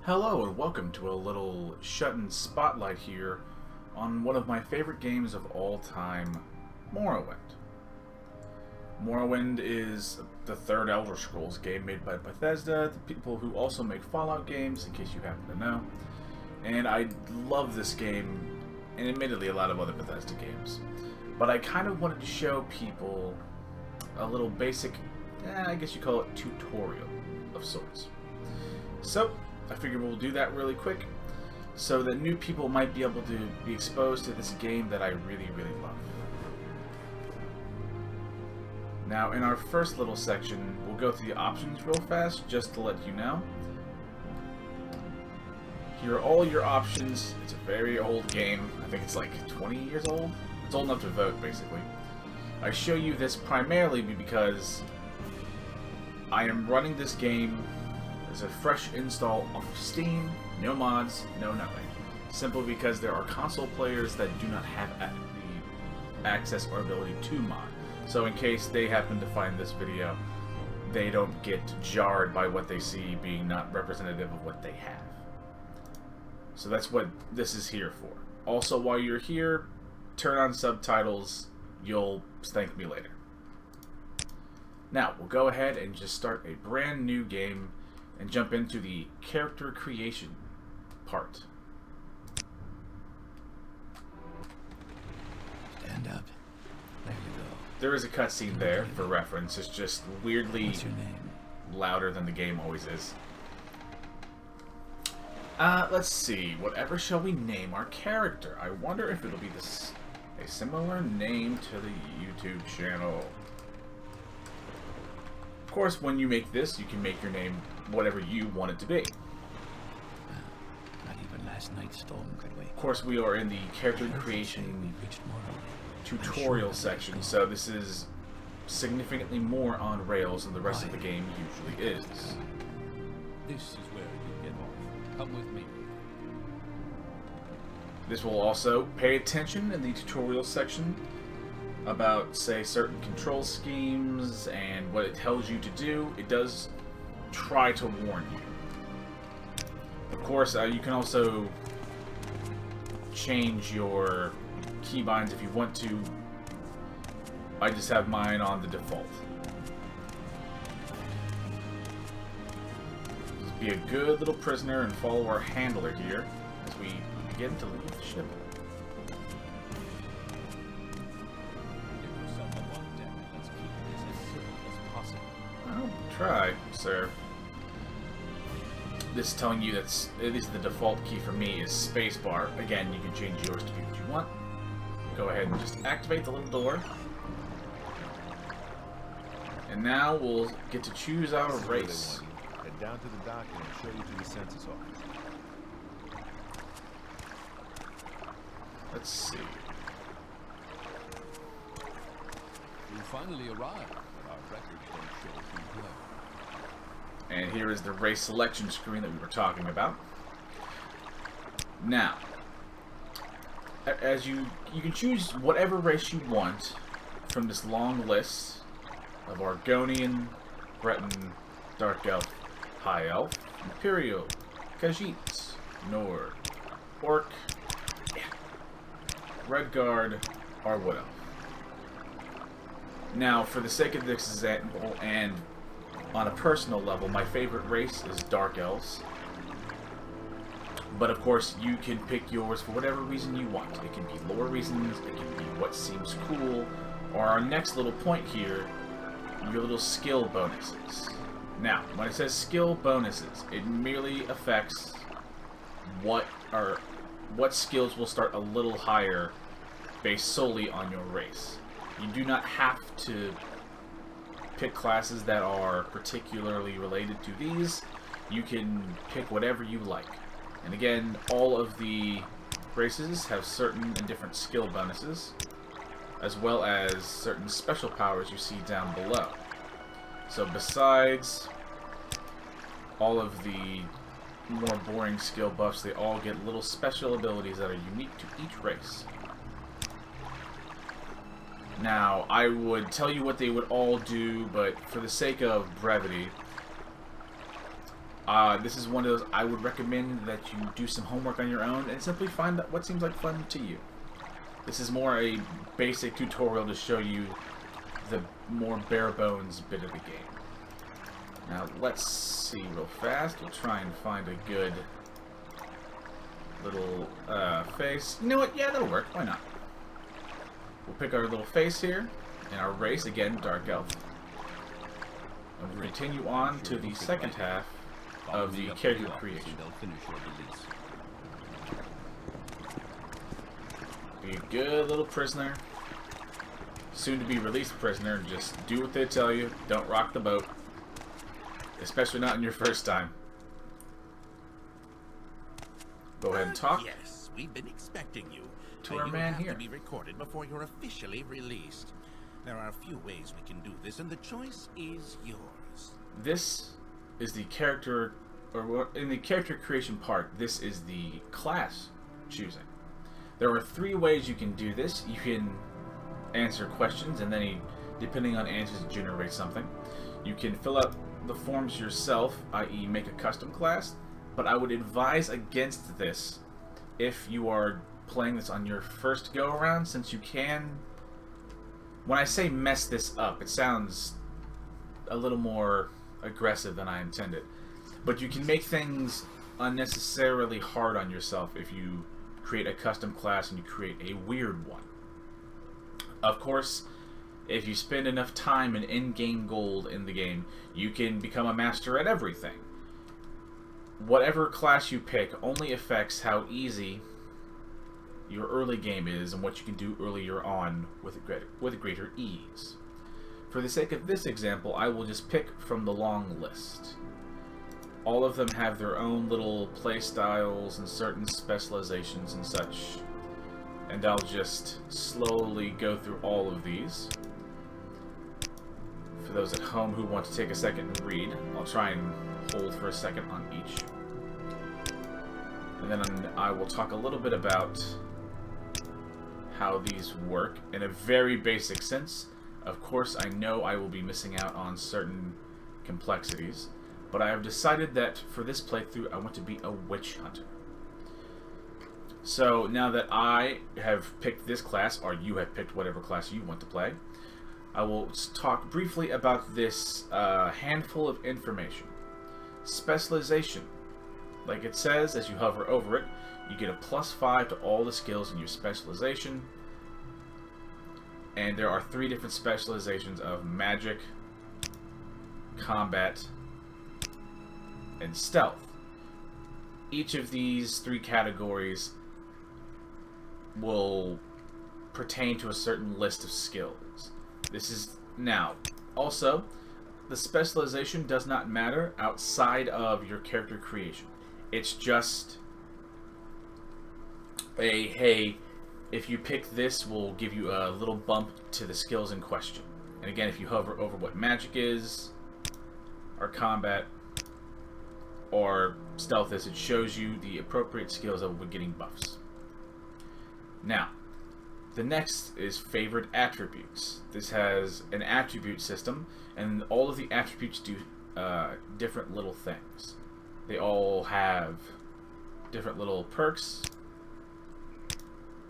Hello and welcome to a little ShutIn spotlight here on one of my favorite games of all time, Morrowind. Morrowind is the third Elder Scrolls game made by Bethesda, the people who also make Fallout games, in case you happen to know. And I love this game, and admittedly a lot of other Bethesda games. But I kind of wanted to show people a little basic, I guess you call it tutorial of sorts. So, I figured we'll do that really quick so that new people might be able to be exposed to this game that I really, really love. Now, in our first little section, we'll go through the options real fast just to let you know. Here are all your options. It's a very old game. I think it's like 20 years old. It's old enough to vote, basically. I show you this primarily because I am running this game as a fresh install off of Steam, no mods, no nothing. Simply because there are console players that do not have the access or ability to mod. So in case they happen to find this video, they don't get jarred by what they see being not representative of what they have. So that's what this is here for. Also, while you're here, turn on subtitles. You'll thank me later. Now, we'll go ahead and just start a brand new game and jump into the character creation part. Stand up. There you go. There is a cutscene there for reference. It's just weirdly What's your name? louder than the game always is. Let's see. Whatever shall we name our character? I wonder if it'll be a similar name to the YouTube channel. Of course, when you make this, you can make your name whatever you want it to be. Not even last night's storm could wait. Of course, we are in the character creation tutorial section, so this is significantly more on rails than the rest of the game usually is. This is where you get off. Come with me. This will also pay attention in the tutorial section about, say, certain control schemes and what it tells you to do. It does try to warn you. Of course, you can also change your keybinds if you want to. I just have mine on the default. Just be a good little prisoner and follow our handler here as we begin to leave the ship. Try, sir. This is telling you that's at least the default key for me is spacebar. Again, you can change yours to be what you want. Go ahead and just activate the little door. And now we'll get to choose our race. Head down to the dock and I'll show you to the census office. Let's see. We finally arrived, but our records don't show who won. And here is the race selection screen that we were talking about. Now, as you can choose whatever race you want from this long list of Argonian, Breton, Dark Elf, High Elf, Imperial, Khajiit, Nord, Orc, Red Guard, or Wood Elf. Now, for the sake of this example, and on a personal level, my favorite race is Dark Elves. But of course, you can pick yours for whatever reason you want. It can be lore reasons, it can be what seems cool, or our next little point here, your little skill bonuses. Now, when it says skill bonuses, it merely affects what skills will start a little higher based solely on your race. You do not have to pick classes that are particularly related to these. You can pick whatever you like. And again, all of the races have certain and different skill bonuses, as well as certain special powers you see down below. So besides all of the more boring skill buffs, they all get little special abilities that are unique to each race. Now, I would tell you what they would all do, but for the sake of brevity, This is one of those I would recommend that you do some homework on your own and simply find out what seems like fun to you. This is more a basic tutorial to show you the more bare bones bit of the game. Now let's see real fast. We'll try and find a good little face. You know what? Yeah, that'll work. Why not? We'll pick our little face here and our race, again, Dark Elf. And we'll continue on to the second half of the character creation. Be a good little prisoner. Soon to be released prisoner. Just do what they tell you. Don't rock the boat. Especially not in your first time. Go ahead and talk. Yes, we've been expecting you. To our man here. You have to be recorded before you're officially released. There are a few ways we can do this, and the choice is yours. This is the character, or in the character creation part, this is the class choosing. There are 3 ways you can do this. You can answer questions, and then depending on answers, generate something. You can fill out the forms yourself, i.e. make a custom class, but I would advise against this if you are playing this on your first go-around, since you can... When I say mess this up, it sounds a little more aggressive than I intended. But you can make things unnecessarily hard on yourself if you create a custom class and you create a weird one. Of course, if you spend enough time and in-game gold in the game, you can become a master at everything. Whatever class you pick only affects how easy your early game is and what you can do earlier on with greater ease. For the sake of this example, I will just pick from the long list. All of them have their own little play styles and certain specializations and such, and I'll just slowly go through all of these. For those at home who want to take a second and read, I'll try and hold for a second on each. And then I will talk a little bit about how these work in a very basic sense. Of course, I know I will be missing out on certain complexities, but I have decided that for this playthrough, I want to be a witch hunter. So now that I have picked this class, or you have picked whatever class you want to play, I will talk briefly about this handful of information. Specialization. Like it says, as you hover over it, you get a +5 to all the skills in your specialization. And there are 3 different specializations of magic, combat, and stealth. Each of these 3 categories will pertain to a certain list of skills. This is now also the specialization does not matter outside of your character creation. It's just a hey, if you pick this, we'll give you a little bump to the skills in question. And again, if you hover over what magic is, or combat, or stealth is, it shows you the appropriate skills that will be getting buffs. Now, the next is favored attributes. This has an attribute system, and all of the attributes do different little things. They all have different little perks.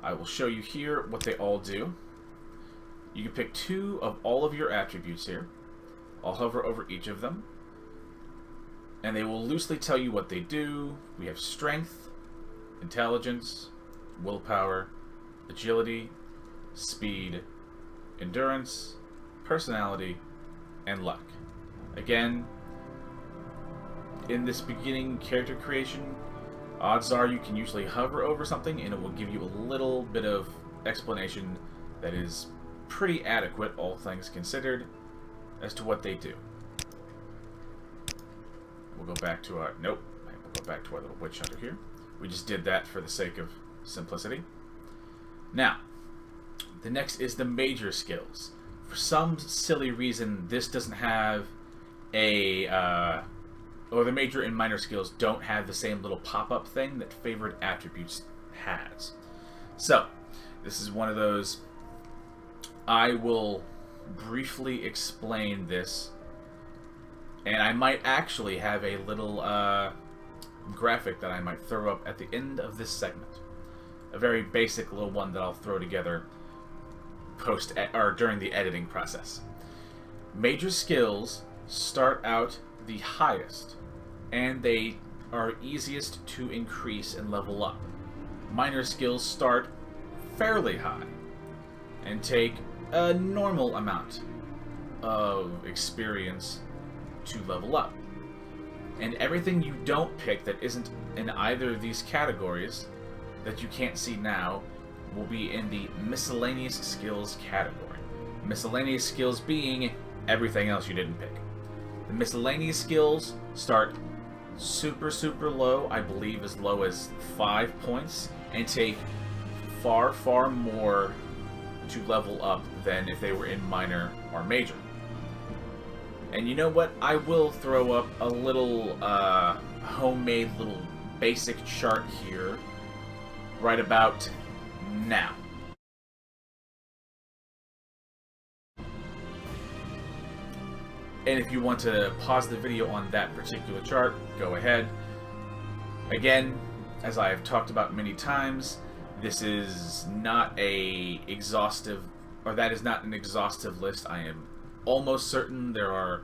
I will show you here what they all do. You can pick 2 of all of your attributes here. I'll hover over each of them, and they will loosely tell you what they do. We have strength, intelligence, willpower, agility, speed, endurance, personality, and luck. Again, in this beginning character creation, odds are you can usually hover over something and it will give you a little bit of explanation that is pretty adequate, all things considered, as to what they do. We'll go back to our... Nope. We'll go back to our little witch hunter here. We just did that for the sake of simplicity. Now, the next is the major skills. For some silly reason, this doesn't have a... or the major and minor skills don't have the same little pop-up thing that favored attributes has. So, this is one of those... I will briefly explain this And I might actually have a little graphic that I might throw up at the end of this segment. A very basic little one that I'll throw together or during the editing process. Major skills start out the highest, and they are easiest to increase and level up. Minor skills start fairly high and take a normal amount of experience to level up. And everything you don't pick that isn't in either of these categories that you can't see now will be in the miscellaneous skills category. Miscellaneous skills being everything else you didn't pick. The miscellaneous skills start super, super low, I believe as low as 5 points, and take far, far more to level up than if they were in minor or major. And you know what? I will throw up a little homemade little basic chart here right about now. And if you want to pause the video on that particular chart, go ahead. Again, as I have talked about many times, this is not a exhaustive, or that is not an exhaustive list. I am almost certain there are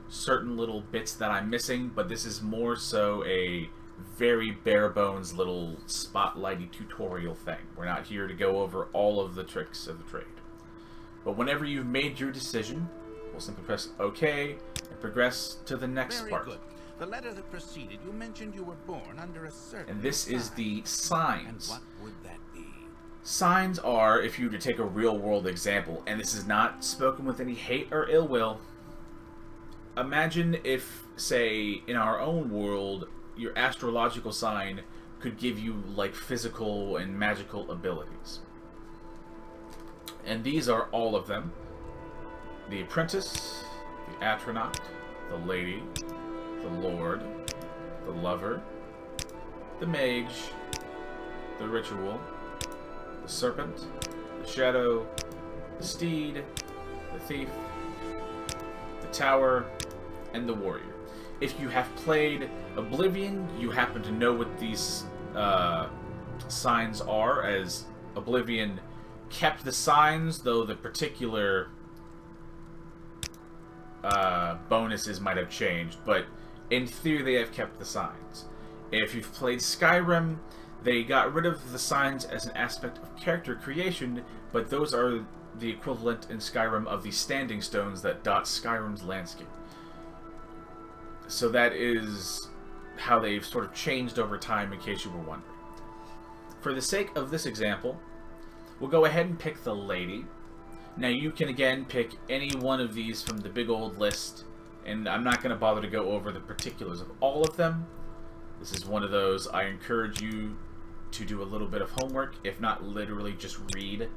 certain little bits that I'm missing, but this is more so a very bare bones little spotlighty tutorial thing. We're not here to go over all of the tricks of the trade. But whenever you've made your decision, we'll simply press OK and progress to the next part. Very good. The letter that preceded, you mentioned you were born under a certain And this is sign. the signs. And what would that be? Signs are, if you were to take a real world example, and this is not spoken with any hate or ill will, imagine if, say, in our own world, your astrological sign could give you, like, physical and magical abilities. And these are all of them. The Apprentice, the Atronach, the Lady, the Lord, the Lover, the Mage, the Ritual, the Serpent, the Shadow, the Steed, the Thief, the Tower, and the Warrior. If you have played Oblivion, you happen to know what these signs are, as Oblivion kept the signs, though the particular bonuses might have changed, but in theory they have kept the signs. If you've played Skyrim, they got rid of the signs as an aspect of character creation, but those are the equivalent in Skyrim of the standing stones that dot Skyrim's landscape. So that is how they've sort of changed over time, in case you were wondering. For the sake of this example, we'll go ahead and pick the Lady. Now you can again pick any one of these from the big old list, and I'm not going to bother to go over the particulars of all of them. This is one of those I encourage you to do a little bit of homework, if not literally just read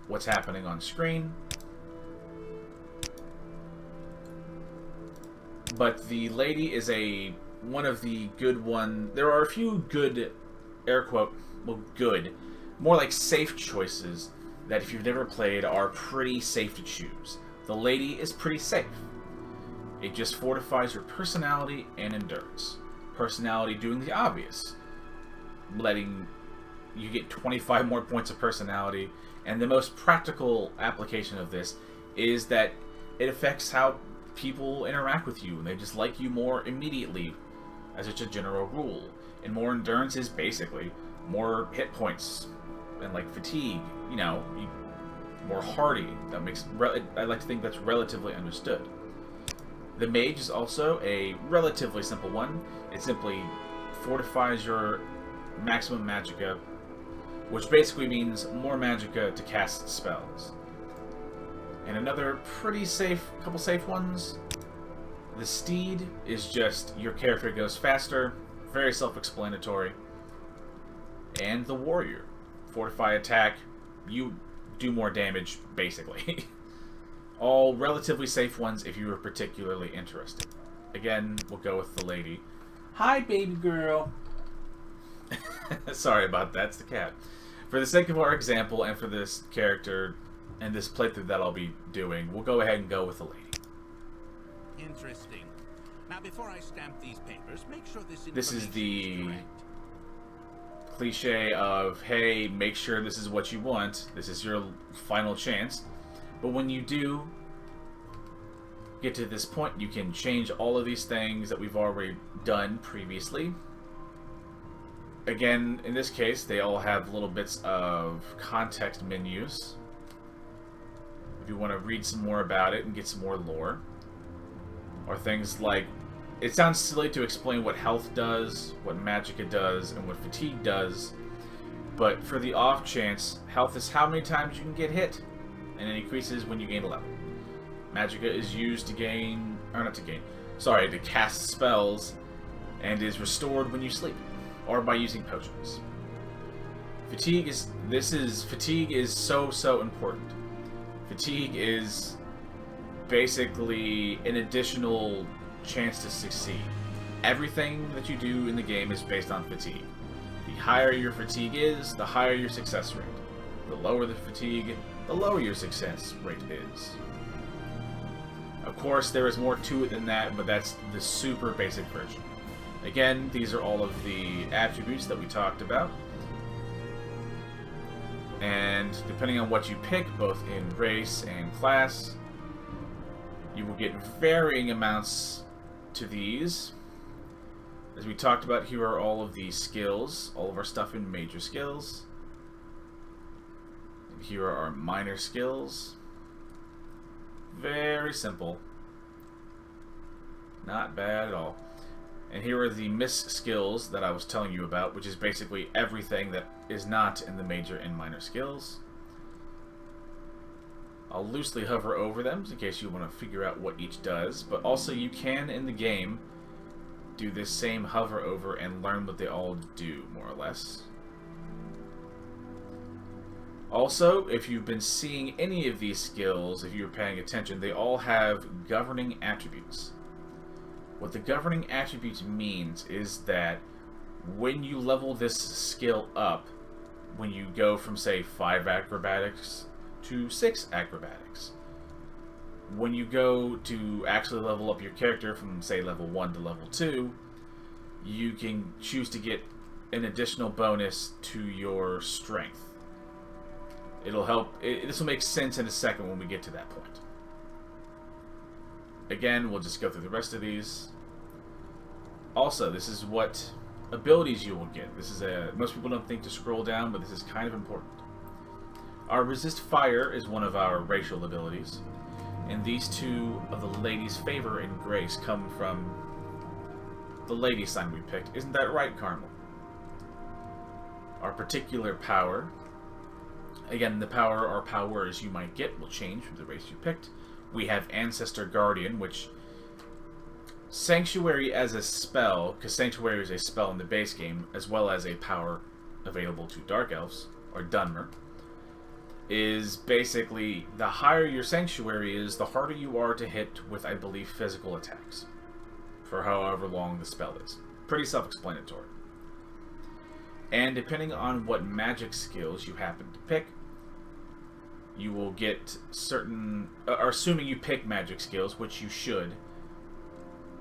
what's happening on screen. But the Lady is one of the good one. There are a few good, air quote, well, good, more like safe choices that if you've never played are pretty safe to choose. The Lady is pretty safe. It just fortifies your personality and endurance. Personality doing the obvious, letting you get 25 more points of personality, and the most practical application of this is that it affects how people interact with you, and they just like you more immediately, as it's a general rule. And more endurance is basically more hit points, and like fatigue, you know, more hardy. That makes, I like to think that's relatively understood. The Mage is also a relatively simple one. It simply fortifies your maximum magicka, which basically means more magicka to cast spells. And another pretty safe, couple safe ones. The Steed is just your character goes faster, very self-explanatory. And the Warrior, fortify attack, you do more damage, basically. All relatively safe ones if you were particularly interested. Again, we'll go with the Lady. Hi, baby girl. Sorry about that, it's the cat. For the sake of our example and for this character and this playthrough that I'll be doing, we'll go ahead and go with the Lady. Interesting. Now, before I stamp these papers, make sure This is the correct. cliche of, hey, make sure this is what you want. This is your final chance. But when you do get to this point, you can change all of these things that we've already done previously. Again, in this case, they all have little bits of context menus. If you want to read some more about it and get some more lore. Or things like, it sounds silly to explain what health does, what magicka does, and what fatigue does. But for the off chance, health is how many times you can get hit. And it increases when you gain a level. Magicka is used to gain, or not to gain, sorry, to cast spells, and is restored when you sleep, or by using potions. Fatigue is so important. Fatigue is basically an additional chance to succeed. Everything that you do in the game is based on fatigue. The higher your fatigue is, the higher your success rate. The lower the fatigue, the lower your success rate is. Of course, there is more to it than that, but that's the super basic version. Again, these are all of the attributes that we talked about. And depending on what you pick, both in race and class, you will get varying amounts to these. As we talked about, here are all of the skills, all of our stuff in major skills. And here are our minor skills. Very simple. Not bad at all. And here are the miss skills that I was telling you about, which is basically everything that is not in the major and minor skills. I'll loosely hover over them in case you want to figure out what each does, but also you can, in the game, do this same hover over and learn what they all do, more or less. Also, if you've been seeing any of these skills, if you're paying attention, they all have governing attributes. What the governing attributes means is that when you level this skill up, when you go from, say, 5 acrobatics to 6 acrobatics, when you go to actually level up your character from, say, level 1 to level 2, you can choose to get an additional bonus to your strength. It'll help. This will make sense in a second when we get to that point. Again, we'll just go through the rest of these. Also, this is what abilities you will get. This is most people don't think to scroll down, but this is kind of important. Our resist fire is one of our racial abilities, and these two of the lady's favor and grace come from the lady sign we picked. Isn't that right, Carmel? Our particular power, again, the power or powers you might get will change from the race you picked. We have Ancestor Guardian, which Sanctuary as a spell, because Sanctuary is a spell in the base game, as well as a power available to Dark Elves, or Dunmer, is basically the higher your Sanctuary is, the harder you are to hit with, I believe, physical attacks, for however long the spell is. Pretty self-explanatory. And depending on what magic skills you happen to pick, you will get certain, or assuming you pick magic skills, which you should.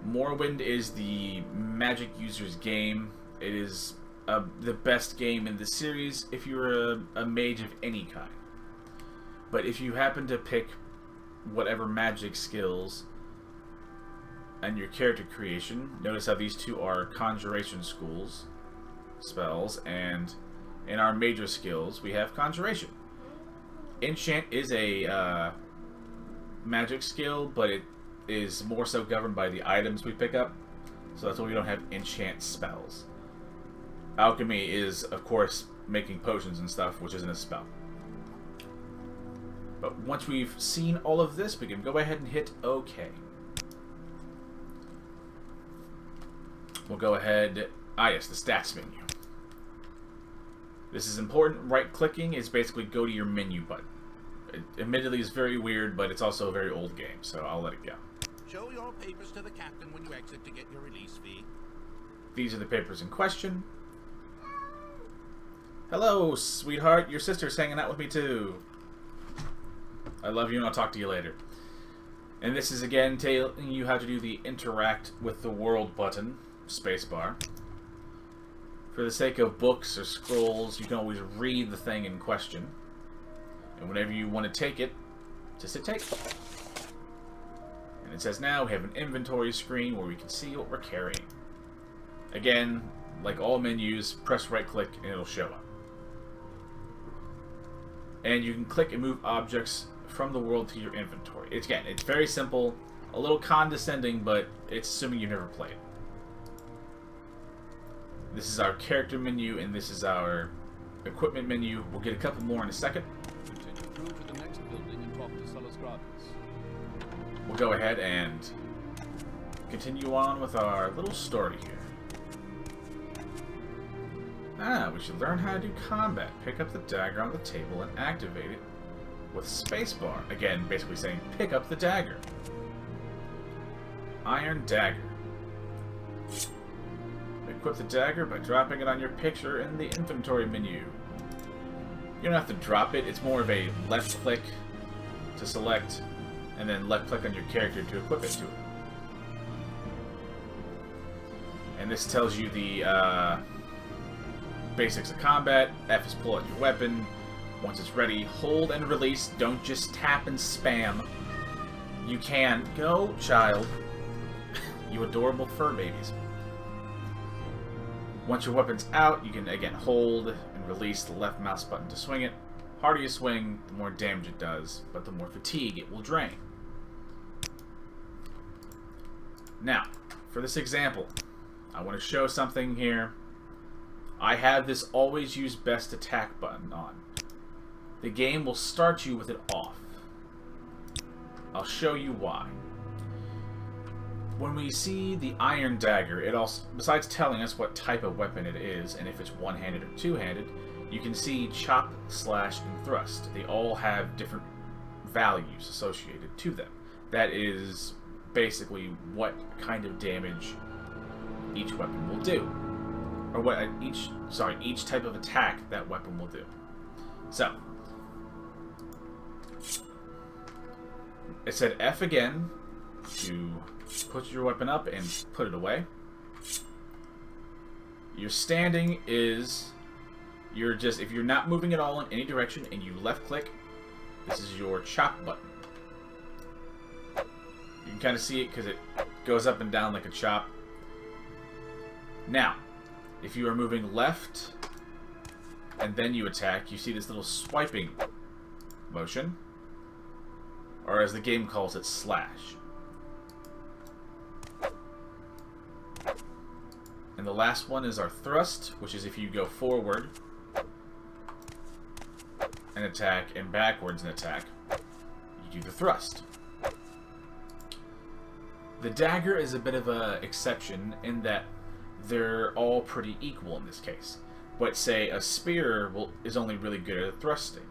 Morrowind is the magic user's game. It is the best game in the series if you're a mage of any kind. But if you happen to pick whatever magic skills and your character creation, notice how these two are conjuration spells, and in our major skills we have conjuration. Enchant is a magic skill, but it is more so governed by the items we pick up, so that's why we don't have enchant spells. Alchemy is, of course, making potions and stuff, which isn't a spell. But once we've seen all of this, we can go ahead and hit OK. We'll go ahead... yes, the stats menu. This is important. Right-clicking is basically go to your menu button. It admittedly is very weird, but it's also a very old game, so I'll let it go. Show your papers to the captain when you exit to get your release fee. These are the papers in question. Hello, sweetheart. Your sister's hanging out with me, too. I love you, and I'll talk to you later. And this is again telling you how to do the interact with the world button, spacebar. For the sake of books or scrolls, you can always read the thing in question. And whenever you want to take it, just hit take. And it says now we have an inventory screen where we can see what we're carrying. Again, like all menus, press right click and it'll show up. And you can click and move objects from the world to your inventory. It's very simple, a little condescending, but it's assuming you've never played. This is our character menu, and this is our equipment menu. We'll get a couple more in a second. Continue through to the next building and talk to Silt We'll go ahead and continue on with our little story here. We should learn how to do combat. Pick up the dagger on the table and activate it with spacebar. Again, basically saying, pick up the dagger. Iron dagger. Equip the dagger by dropping it on your picture in the inventory menu. You don't have to drop it. It's more of a left click to select, and then left click on your character to equip it to it. And this tells you the basics of combat. F is pull out your weapon. Once it's ready, hold and release. Don't just tap and spam. You can go, child. You adorable fur babies. Once your weapon's out, you can again hold and release the left mouse button to swing it. The harder you swing, the more damage it does, but the more fatigue it will drain. Now, for this example, I want to show something here. I have this always use best attack button on. The game will start you with it off. I'll show you why. When we see the iron dagger, it also, besides telling us what type of weapon it is, and if it's one-handed or two-handed, you can see chop, slash, and thrust. They all have different values associated to them. That is basically what kind of damage each weapon will do. Or what each type of attack that weapon will do. So, it said F again to put your weapon up and put it away. Your standing is if you're not moving at all in any direction and you left click, this is your chop button. You can kind of see it because it goes up and down like a chop. Now, if you are moving left and then you attack, you see this little swiping motion, or as the game calls it, slash. And the last one is our thrust, which is if you go forward and attack and backwards and attack, you do the thrust. The dagger is a bit of an exception in that they're all pretty equal in this case. But say a spear is only really good at thrusting.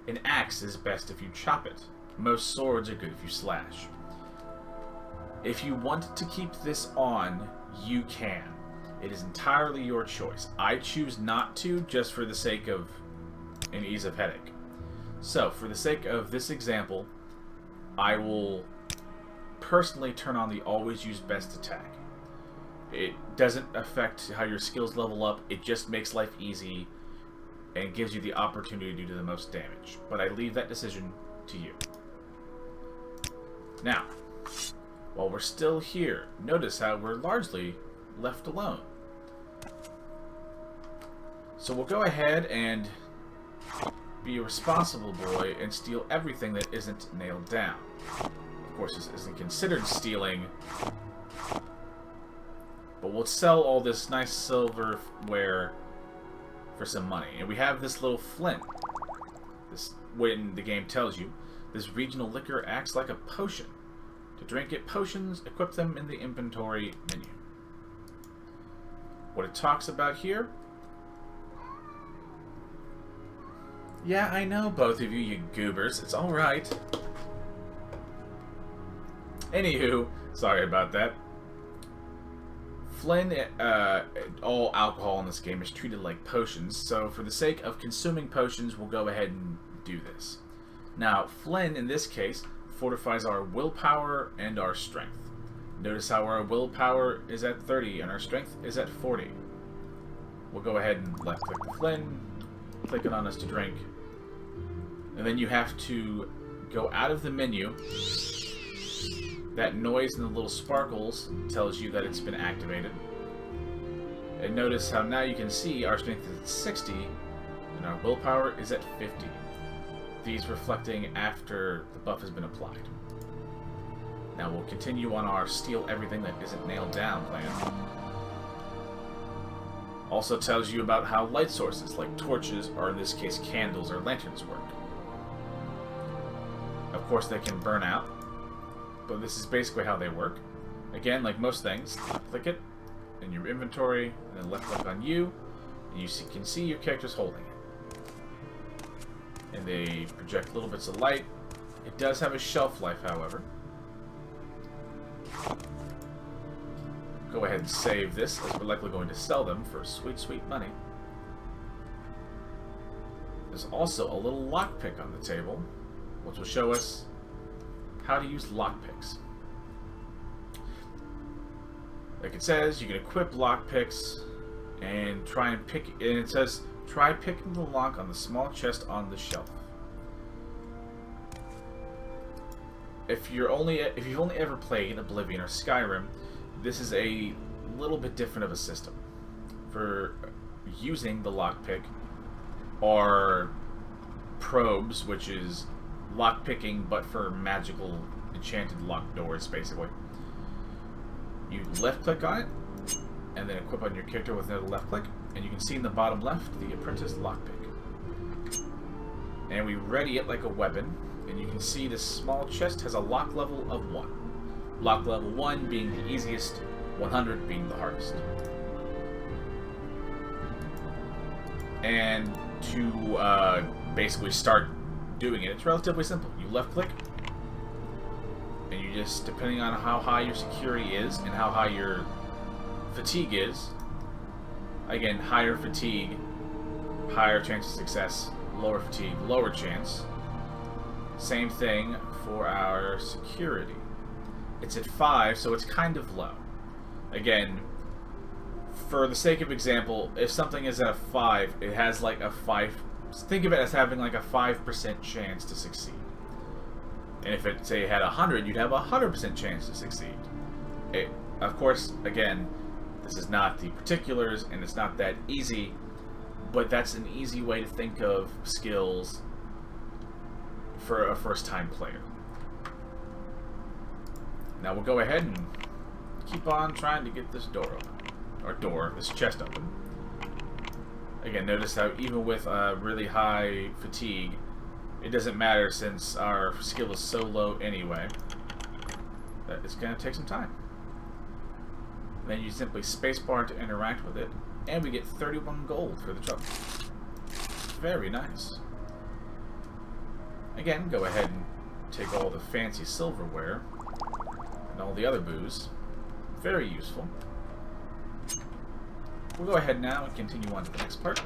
An axe is best if you chop it. Most swords are good if you slash. If you want to keep this on, you can. It is entirely your choice. I choose not to, just for the sake of an ease of headache. So, for the sake of this example, I will personally turn on the always use best attack. It doesn't affect how your skills level up, it just makes life easy and gives you the opportunity to do the most damage. But I leave that decision to you. Now, while we're still here, notice how we're largely left alone. So we'll go ahead and be a responsible boy and steal everything that isn't nailed down. Of course, this isn't considered stealing, but we'll sell all this nice silverware for some money. And we have this little flint. This, when the game tells you, this regional liquor acts like a potion. To drink it, potions, equip them in the inventory menu. What it talks about here? Yeah, I know, both of you, you goobers. It's alright. Anywho, sorry about that. Flynn, all alcohol in this game is treated like potions, so for the sake of consuming potions, we'll go ahead and do this. Now, Flynn, in this case, fortifies our willpower and our strength. Notice how our willpower is at 30 and our strength is at 40. We'll go ahead and left click the Flynn, click it on us to drink, and then you have to go out of the menu. That noise and the little sparkles tells you that it's been activated. And notice how now you can see our strength is at 60 and our willpower is at 50. These reflecting after the buff has been applied. Now we'll continue on our steal everything that isn't nailed down plan. Also tells you about how light sources like torches, or in this case candles or lanterns, work. Of course they can burn out, but this is basically how they work. Again, like most things, click it in your inventory, and then left click on you, and you can see your character's holding it. And they project little bits of light. It does have a shelf life, however. Go ahead and save this, as we're likely going to sell them for sweet, sweet money. There's also a little lockpick on the table, which will show us how to use lockpicks. Like it says, you can equip lockpicks and try and pick, and it says, try picking the lock on the small chest on the shelf. If you've only ever played Oblivion or Skyrim, this is a little bit different of a system. For using the lockpick are probes, which is lockpicking but for magical enchanted locked doors, basically. You left click on it, and then equip on your character with another left click, and you can see in the bottom left the apprentice lockpick. And we ready it like a weapon, and you can see this small chest has a lock level of 1. Lock level 1 being the easiest, 100 being the hardest. And to basically start doing it, it's relatively simple. You left click, and you just, depending on how high your security is and how high your fatigue is, again, higher fatigue, higher chance of success, lower fatigue, lower chance. Same thing for our security. It's at 5, so it's kind of low. Again, for the sake of example, if something is at a 5, it has like a 5... Think of it as having like a 5% chance to succeed. And if it, say, had 100, you'd have a 100% chance to succeed. Of course, again, this is not the particulars, and it's not that easy, but that's an easy way to think of skills for a first-time player. Now we'll go ahead and keep on trying to get this door open. Or this chest open. Again, notice how even with really high fatigue, it doesn't matter since our skill is so low anyway, that it's going to take some time. And then you simply spacebar to interact with it, and we get 31 gold for the trouble. Very nice. Again, go ahead and take all the fancy silverware and all the other booze. Very useful. We'll go ahead now and continue on to the next part.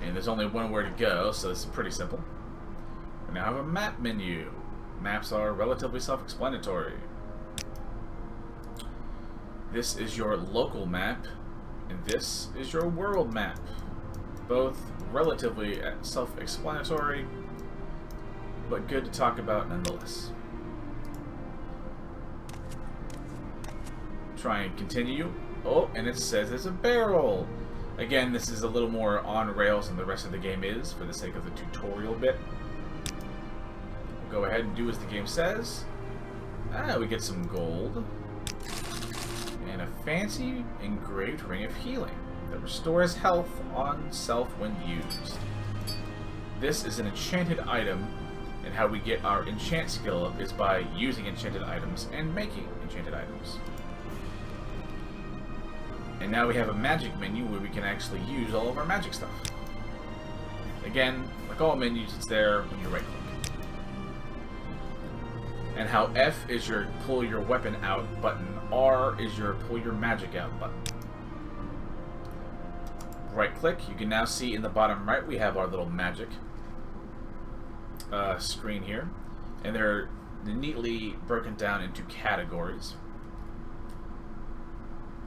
And there's only one way to go, so this is pretty simple. We now have a map menu. Maps are relatively self-explanatory. This is your local map, and this is your world map. Both relatively self-explanatory, but good to talk about nonetheless. Try and continue. Oh, and it says there's a barrel. Again, this is a little more on rails than the rest of the game is for the sake of the tutorial bit. We'll go ahead and do as the game says. We get some gold. And a fancy engraved ring of healing that restores health on self when used. This is an enchanted item, and how we get our enchant skill up is by using enchanted items and making enchanted items. And now we have a magic menu where we can actually use all of our magic stuff. Again, like all menus, it's there when you right click. And how F is your pull your weapon out button, R is your pull your magic out button. Right click, you can now see in the bottom right we have our little magic. screen here, and they're neatly broken down into categories.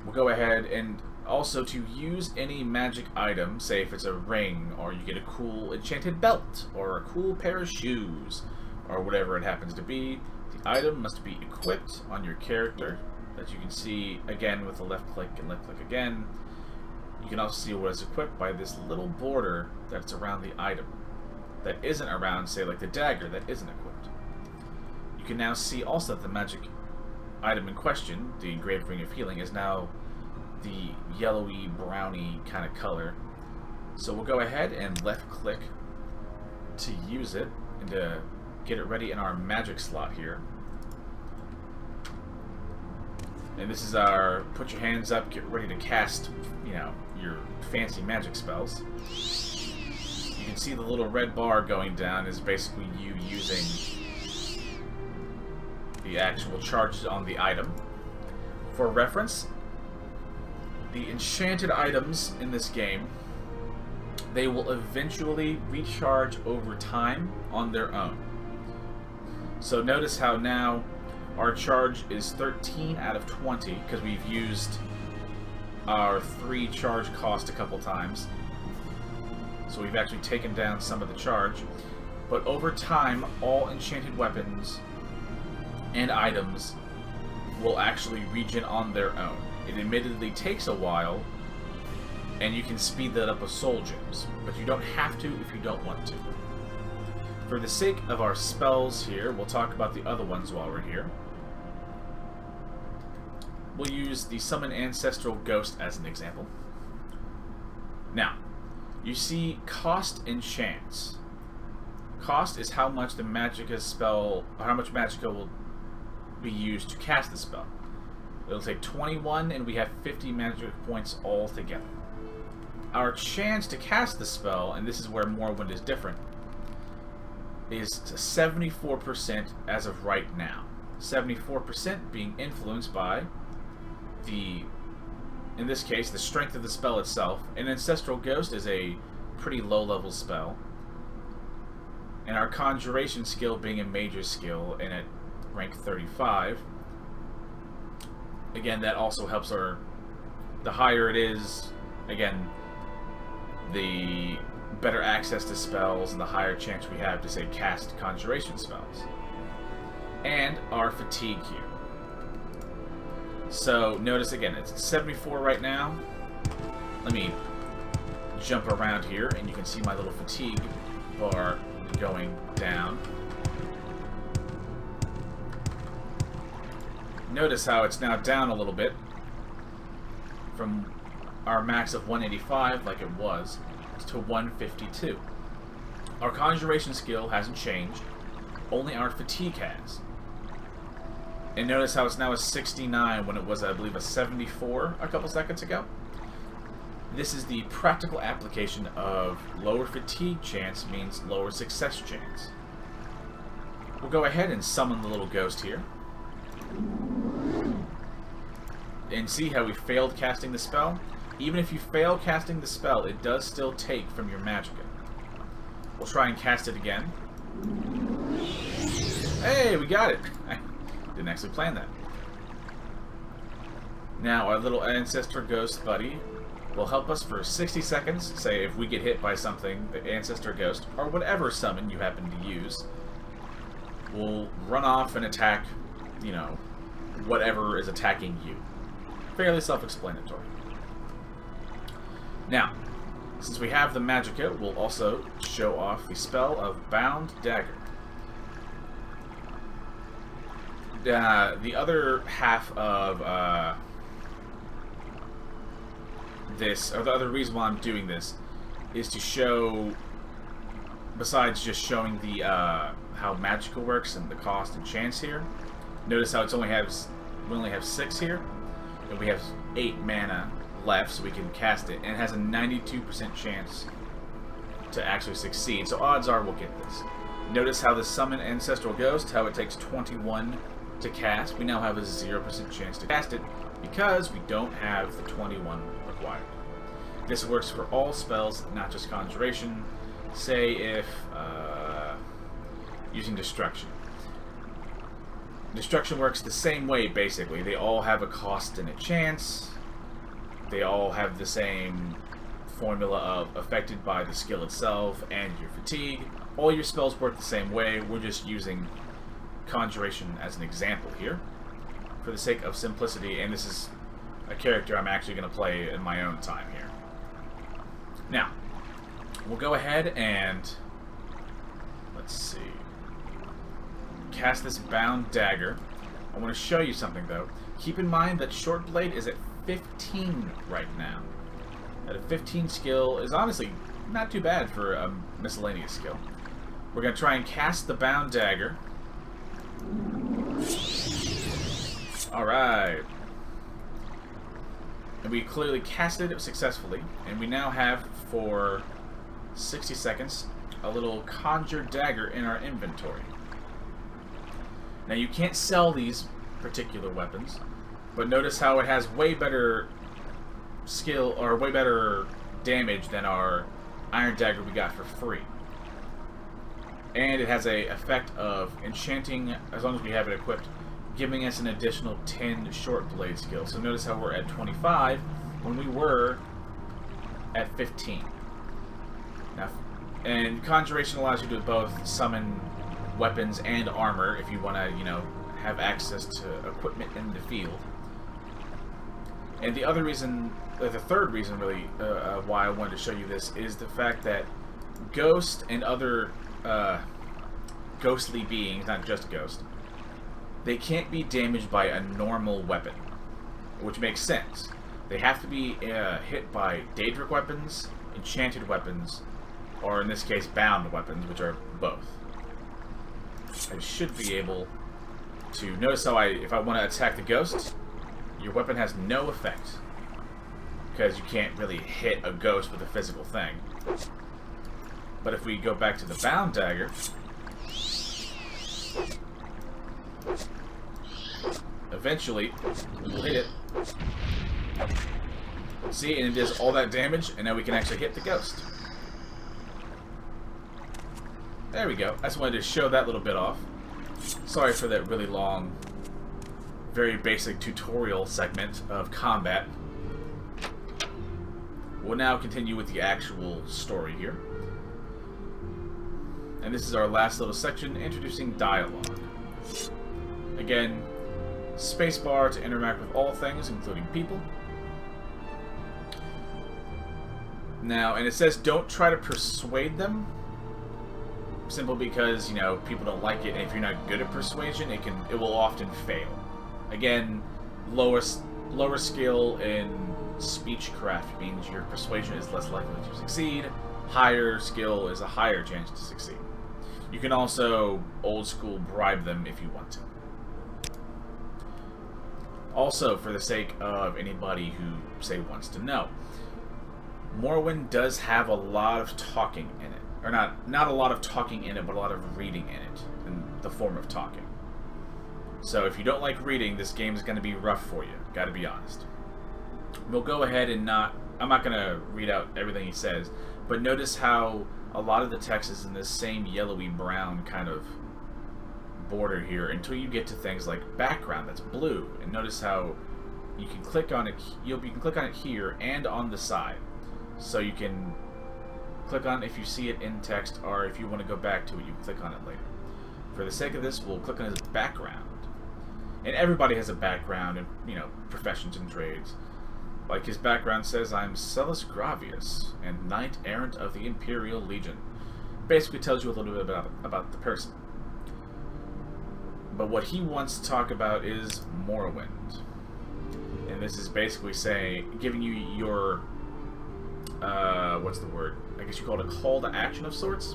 We'll go ahead and also to use any magic item, say if it's a ring, or you get a cool enchanted belt, or a cool pair of shoes, or whatever it happens to be, the item must be equipped on your character, that you can see again with the left click and left click again. You can also see what is equipped by this little border that's around the item, that isn't around, say like the dagger, that isn't equipped. You can now see also that the magic item in question, the engraved ring of healing, is now the yellowy browny kind of color. So we'll go ahead and left click to use it and to get it ready in our magic slot here. And this is our put your hands up, get ready to cast, you know, your fancy magic spells. You can see the little red bar going down is basically you using the actual charges on the item. For reference, the enchanted items in this game, they will eventually recharge over time on their own. So notice how now our charge is 13 out of 20 because we've used our 3 charge cost a couple times. So we've actually taken down some of the charge. But over time, all enchanted weapons and items will actually regen on their own. It admittedly takes a while, and you can speed that up with soul gems, but you don't have to if you don't want to. For the sake of our spells here, we'll talk about the other ones while we're here. We'll use the Summon Ancestral Ghost as an example. Now, you see cost and chance. Cost is how much the Magicka spell, or how much Magicka will be used to cast the spell. It'll take 21, and we have 50 magic points all together. Our chance to cast the spell, and this is where Morrowind is different, is 74% as of right now. 74% being influenced by the, in this case, the strength of the spell itself. An Ancestral Ghost is a pretty low-level spell, and our Conjuration skill being a major skill, and at rank 35. Again, that also helps our... The higher it is, again, the better access to spells and the higher chance we have to, say, cast Conjuration spells. And our fatigue here. So, notice again, it's 74 right now. Let me jump around here, and you can see my little fatigue bar going down. Notice how it's now down a little bit from our max of 185, like it was, to 152. Our Conjuration skill hasn't changed, only our fatigue has. And notice how it's now a 69 when it was, I believe, a 74 a couple seconds ago. This is the practical application of lower fatigue chance means lower success chance. We'll go ahead and summon the little ghost here. And see how we failed casting the spell? Even if you fail casting the spell, it does still take from your Magicka. We'll try and cast it again. Hey, we got it! I didn't actually plan that. Now, our little Ancestor Ghost buddy will help us for 60 seconds. Say, if we get hit by something, the Ancestor Ghost, or whatever summon you happen to use, will run off and attack, you know, whatever is attacking you. Fairly self-explanatory. Now, since we have the Magicka, we'll also show off the spell of Bound Dagger. The other half of this, or the other reason why I'm doing this, is to show, besides just showing the how Magicka works and the cost and chance here. Notice how it's we only have 6 here, and we have 8 mana left, so we can cast it, and it has a 92% chance to actually succeed, so odds are we'll get this. Notice how the Summon Ancestral Ghost, how it takes 21 to cast. We now have a 0% chance to cast it, because we don't have the 21 required. This works for all spells, not just Conjuration. Say if using destruction. Destruction works the same way, basically. They all have a cost and a chance. They all have the same formula of affected by the skill itself and your fatigue. All your spells work the same way. We're just using Conjuration as an example here for the sake of simplicity, and this is a character I'm actually going to play in my own time here. Now, we'll go ahead and let's see. Cast this bound dagger. I want to show you something though. Keep in mind that Short Blade is at 15 right now. At a 15 skill is honestly not too bad for a miscellaneous skill. We're going to try and cast the bound dagger. Alright. And we clearly casted it successfully. And we now have, for 60 seconds, a little conjure dagger in our inventory. Now you can't sell these particular weapons, but notice how it has way better skill, or way better damage than our iron dagger we got for free. And it has a effect of enchanting, as long as we have it equipped, giving us an additional 10 short blade skill. So notice how we're at 25 when we were at 15. Now, and Conjuration allows you to both summon weapons and armor if you want to, you know, have access to equipment in the field. And the other reason, the third reason really, why I wanted to show you this is the fact that Ghost and other ghostly beings, not just Ghost, they can't be damaged by a normal weapon, which makes sense. They have to be hit by Daedric weapons, enchanted weapons, or in this case, bound weapons, which are both. I should be able to notice how if I want to attack the Ghost, your weapon has no effect, because you can't really hit a ghost with a physical thing. But if we go back to the bound dagger, eventually we'll hit it. See, and it does all that damage, and now we can actually hit the ghost. There we go. I just wanted to show that little bit off. Sorry for that really long, very basic tutorial segment of combat. We'll now continue with the actual story here. And this is our last little section, introducing dialogue. Again, spacebar to interact with all things, including people. Now, and it says don't try to persuade them. Simple because, you know, people don't like it, and if you're not good at persuasion, it will often fail. Again, lower skill in speechcraft means your persuasion is less likely to succeed. Higher skill is a higher chance to succeed. You can also old school bribe them if you want to. Also, for the sake of anybody who, say, wants to know, Morrowind does have a lot of talking in it. Or not a lot of talking in it, but a lot of reading in it, in the form of talking. So if you don't like reading, this game is going to be rough for you, gotta be honest. We'll go ahead and I'm not going to read out everything he says, but notice how a lot of the text is in this same yellowy brown kind of border here until you get to things like background that's blue. And notice how you can click on it, you can click on it here and on the side. So you can click on it if you see it in text, or if you want to go back to it, you can click on it later. For the sake of this, we'll click on his background. And everybody has a background in, you know, professions and trades. Like his background says, I'm Celis Gravius, and Knight Errant of the Imperial Legion. Basically tells you a little bit about the person. But what he wants to talk about is Morrowind. And this is basically saying, giving you your, what's the word? I guess you call it a call to action of sorts.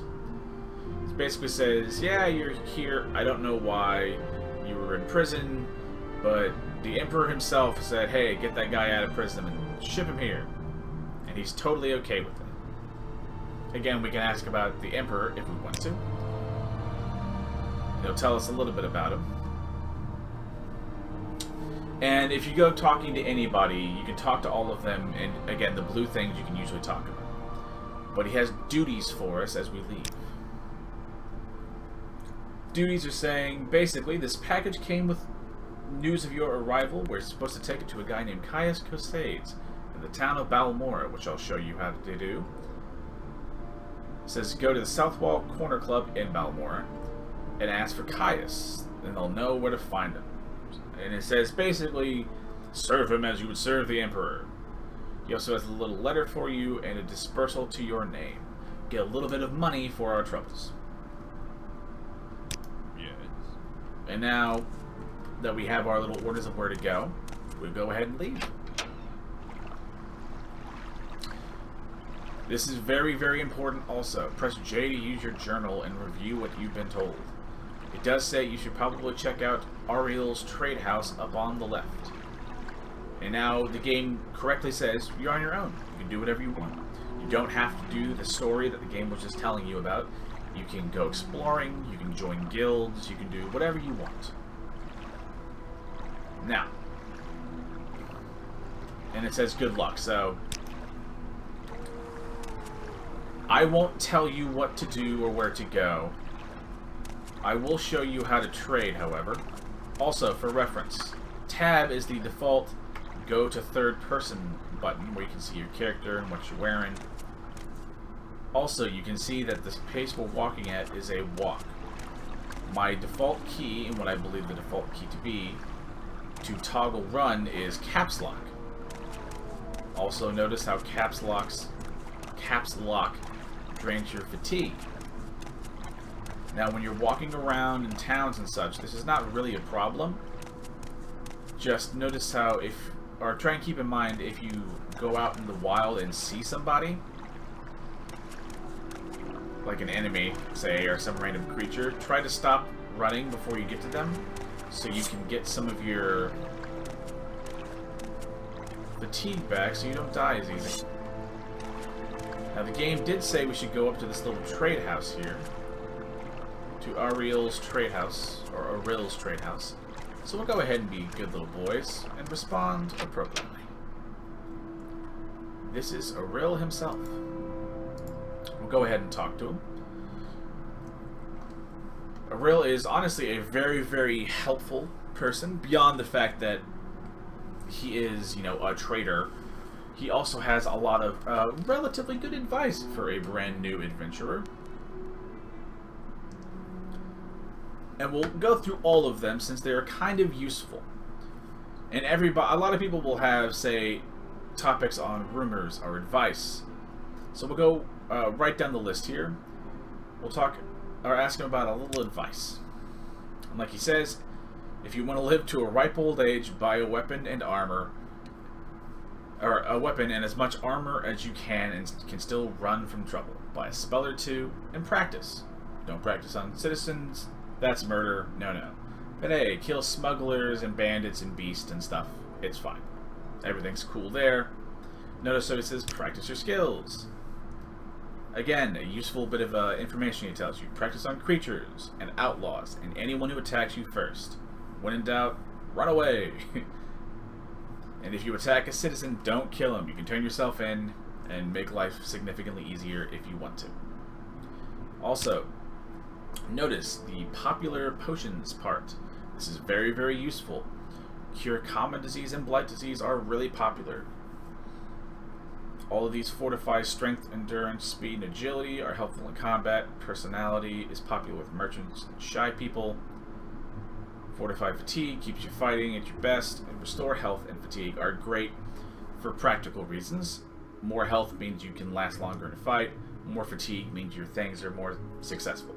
It basically says, yeah, you're here, I don't know why you were in prison, but the Emperor himself said, hey, get that guy out of prison and ship him here. And he's totally okay with it. Again, we can ask about the Emperor if we want to. He'll tell us a little bit about him. And if you go talking to anybody, you can talk to all of them, and again, the blue things you can usually talk about. But he has duties for us as we leave. duties are saying, basically, this package came with news of your arrival. We're supposed to take it to a guy named Caius Cosades in the town of Balmora, which I'll show you how to do. It says go to the South Wall Corner Club in Balmora and ask for Caius, and they'll know where to find him. And it says, basically, serve him as you would serve the Emperor. He also has a little letter for you and a dispersal to your name. Get a little bit of money for our troubles. Yes. And now that we have our little orders of where to go, we'll go ahead and leave. This is very, very important also. Press J to use your journal and review what you've been told. It does say you should probably check out Ariel's trade house up on the left. And now the game correctly says you're on your own. You can do whatever you want. You don't have to do the story that the game was just telling you about. You can go exploring, you can join guilds, you can do whatever you want. Now, and it says good luck, so I won't tell you what to do or where to go. I will show you how to trade, however. Also, for reference, tab is the default go to third person button where you can see your character and what you're wearing. Also, you can see that this pace we're walking at is a walk. My default key, and what I believe the default key to be, to toggle run is caps lock. Also, notice how caps lock drains your fatigue. Now, when you're walking around in towns and such, this is not really a problem. Just notice how or try and keep in mind if you go out in the wild and see somebody, like an enemy, say, or some random creature, try to stop running before you get to them, so you can get some of your fatigue back so you don't die as easy. Now, the game did say we should go up to this little trade house here, to Ariel's trade house, or Aril's trade house. So we'll go ahead and be good little boys and respond appropriately. This is Aril himself. We'll go ahead and talk to him. Aril is honestly a very, very helpful person, beyond the fact that he is, you know, a trader. He also has a lot of relatively good advice for a brand new adventurer. And we'll go through all of them since they're kind of useful. And a lot of people will have, say, topics on rumors or advice. So we'll go right down the list here. We'll talk or ask him about a little advice. And like he says, if you want to live to a ripe old age, buy a weapon and armor, or a weapon and as much armor as you can and can still run from trouble. Buy a spell or two and practice. Don't practice on citizens. That's murder. No, no. But hey, kill smugglers and bandits and beasts and stuff. It's fine. Everything's cool there. Notice how it says practice your skills. Again, a useful bit of information he tells you. Practice on creatures and outlaws and anyone who attacks you first. When in doubt, run away. And if you attack a citizen, don't kill him. You can turn yourself in and make life significantly easier if you want to. Also, notice the popular potions part. This is very, very useful. Cure common disease and blight disease are really popular. All of these fortify strength, endurance, speed, and agility, are helpful in combat. Personality is popular with merchants and shy people. Fortify fatigue keeps you fighting at your best, and restore health and fatigue are great for practical reasons. More health means you can last longer in a fight. More fatigue means your things are more successful.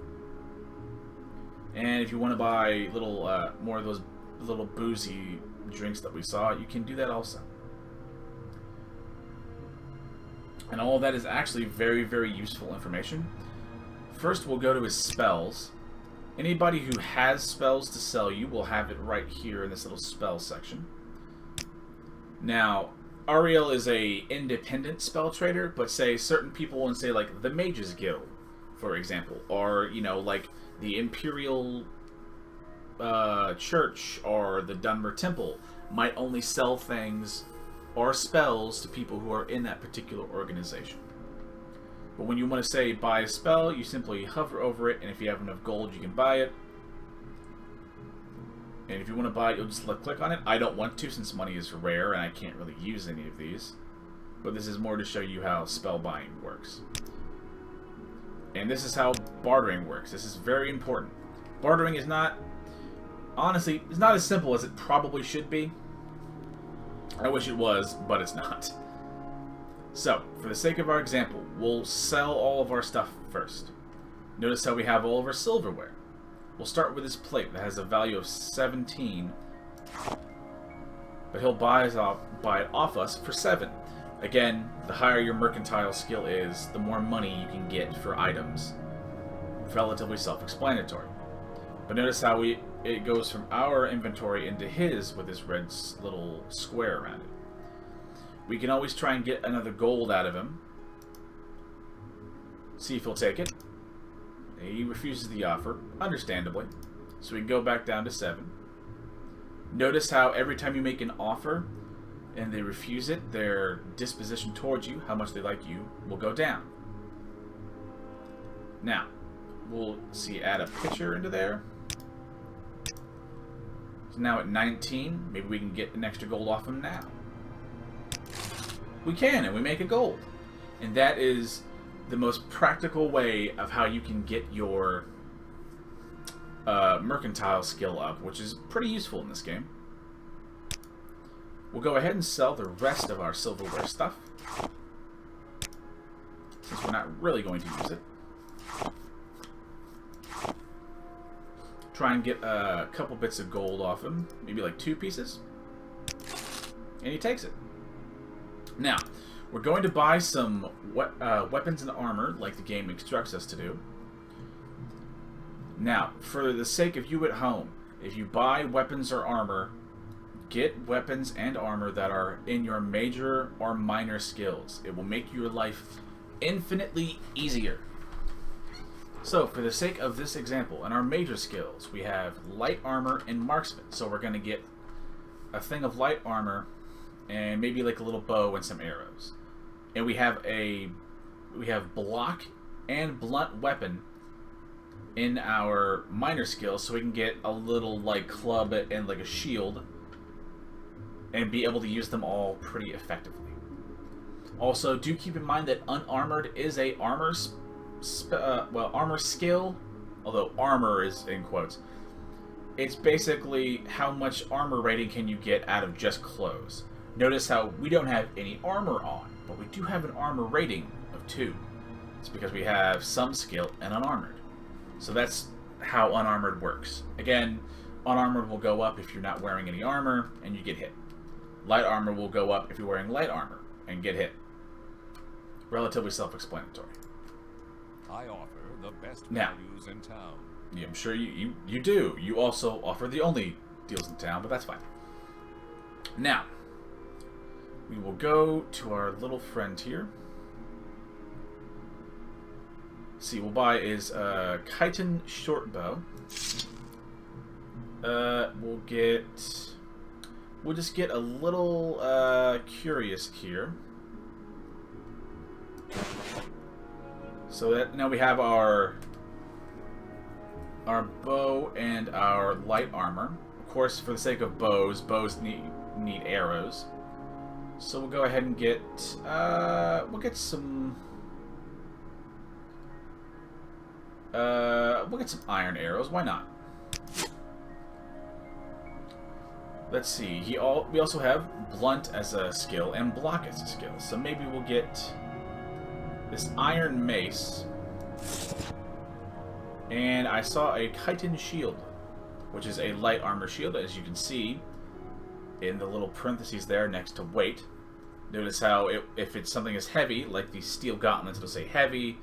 And if you want to buy little more of those little boozy drinks that we saw, you can do that also. And all of that is actually very, very useful information. First, we'll go to his spells. Anybody who has spells to sell you will have it right here in this little spell section. Now, Ariel is a independent spell trader, but say certain people in, say, like the Mages Guild, for example, or, you know, like the Imperial Church or the Dunmer Temple might only sell things or spells to people who are in that particular organization. But when you want to say buy a spell, you simply hover over it, and if you have enough gold, you can buy it. And if you want to buy it, you'll just click on it. I don't want to since money is rare and I can't really use any of these. But this is more to show you how spell buying works. And this is how bartering works. This is very important. Bartering is not, honestly, it's not as simple as it probably should be. I wish it was, but it's not. So, for the sake of our example, we'll sell all of our stuff first. Notice how we have all of our silverware. We'll start with this plate that has a value of 17, but he'll buy it off us for 7. Again, the higher your mercantile skill is, the more money you can get for items. Relatively self-explanatory. But notice how it goes from our inventory into his with this red little square around it. We can always try and get another gold out of him. See if he'll take it. He refuses the offer, understandably. So we can go back down to 7. Notice how every time you make an offer and they refuse it, their disposition towards you, how much they like you, will go down. Now, we'll see, add a picture into there. So now at 19, maybe we can get an extra gold off him now. We can, and we make a gold. And that is the most practical way of how you can get your mercantile skill up, which is pretty useful in this game. We'll go ahead and sell the rest of our silverware stuff, since we're not really going to use it. Try and get a couple bits of gold off him, maybe like 2 pieces, and he takes it. Now, we're going to buy some weapons and armor, like the game instructs us to do. Now, for the sake of you at home, if you buy weapons or armor, get weapons and armor that are in your major or minor skills. It will make your life infinitely easier. So, for the sake of this example, in our major skills, we have light armor and marksman. So we're going to get a thing of light armor and maybe like a little bow and some arrows. And we have block and blunt weapon in our minor skills, so we can get a little like club and like a shield and be able to use them all pretty effectively. Also, do keep in mind that unarmored is a armor skill, although armor is in quotes. It's basically how much armor rating can you get out of just clothes. Notice how we don't have any armor on, but we do have an armor rating of 2. It's because we have some skill and unarmored. So that's how unarmored works. Again, unarmored will go up if you're not wearing any armor and you get hit. Light armor will go up if you're wearing light armor and get hit. Relatively self-explanatory. I offer the best Now, values in town. Yeah, I'm sure you do. You also offer the only deals in town, but that's fine. Now, we will go to our little friend here. See, we'll buy is Kite and Short Bow. We'll just get a little curious here. So that now we have our bow and our light armor. Of course, for the sake of bows need arrows. So we'll go ahead and get we'll get some iron arrows. Why not? Let's see. We also have blunt as a skill and block as a skill. So maybe we'll get this iron mace. And I saw a Kite and Shield, which is a light armor shield, as you can see in the little parentheses there next to weight. Notice how if it's something is heavy, like the steel gauntlets, it'll say heavy,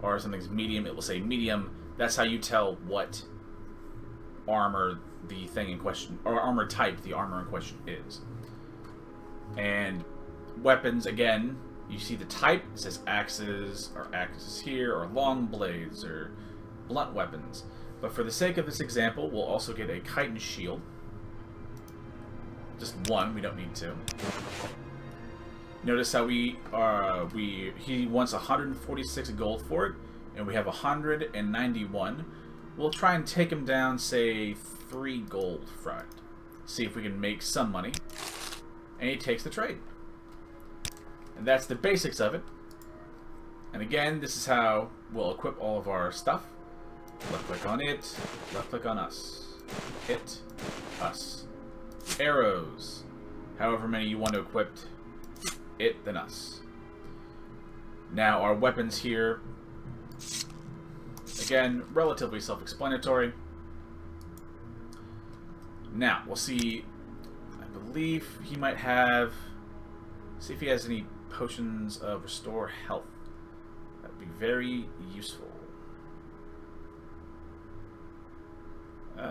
or something's medium, it will say medium. That's how you tell what armor the thing in question, or armor type the armor in question is. And weapons, again, you see the type, it says axes, or axes here, or long blades, or blunt weapons. But for the sake of this example, we'll also get a Kite and Shield. Just one, we don't need 2. Notice how he wants 146 gold for it, and we have 191. We'll try and take him down, say 3 gold from it. See if we can make some money. And he takes the trade. And that's the basics of it. And again, this is how we'll equip all of our stuff. Left click on it, left click on us. It, us. Arrows. However many you want to equip. It, then us. Now our weapons here. Again, relatively self-explanatory. Now, we'll see. I believe he might have... See if he has any potions of restore health. That would be very useful. Do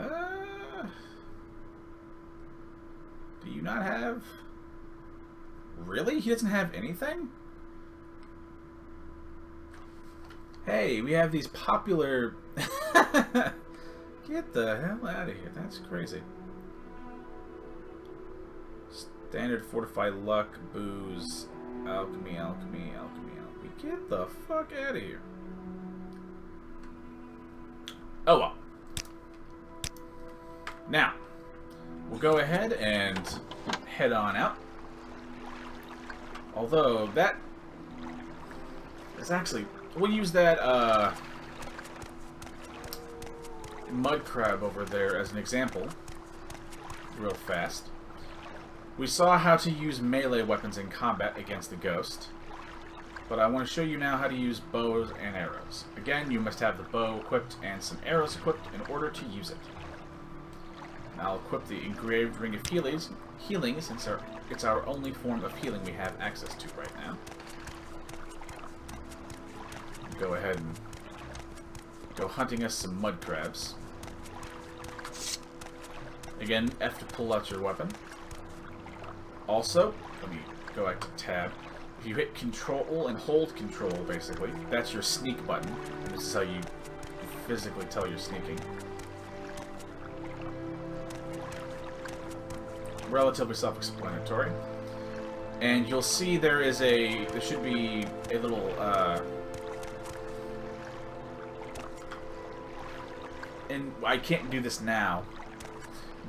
you not have... Really? He doesn't have anything? Hey, we have these popular... Get the hell out of here. That's crazy. Standard fortified luck, booze, alchemy, alchemy, alchemy, alchemy. Get the fuck out of here. Oh well. Now, we'll go ahead and head on out. Although, that is actually... We'll use that mud crab over there as an example. Real fast. We saw how to use melee weapons in combat against the ghost. But I want to show you now how to use bows and arrows. Again, you must have the bow equipped and some arrows equipped in order to use it. And I'll equip the engraved ring of healing since it's our only form of healing we have access to right now. Go ahead and go hunting us some mud crabs. Again, F to pull out your weapon. Also, let me go back to tab. If you hit Control and hold Control, basically, that's your sneak button. And this is how you physically tell you're sneaking. Relatively self-explanatory. And you'll see there should be a little, and I can't do this now,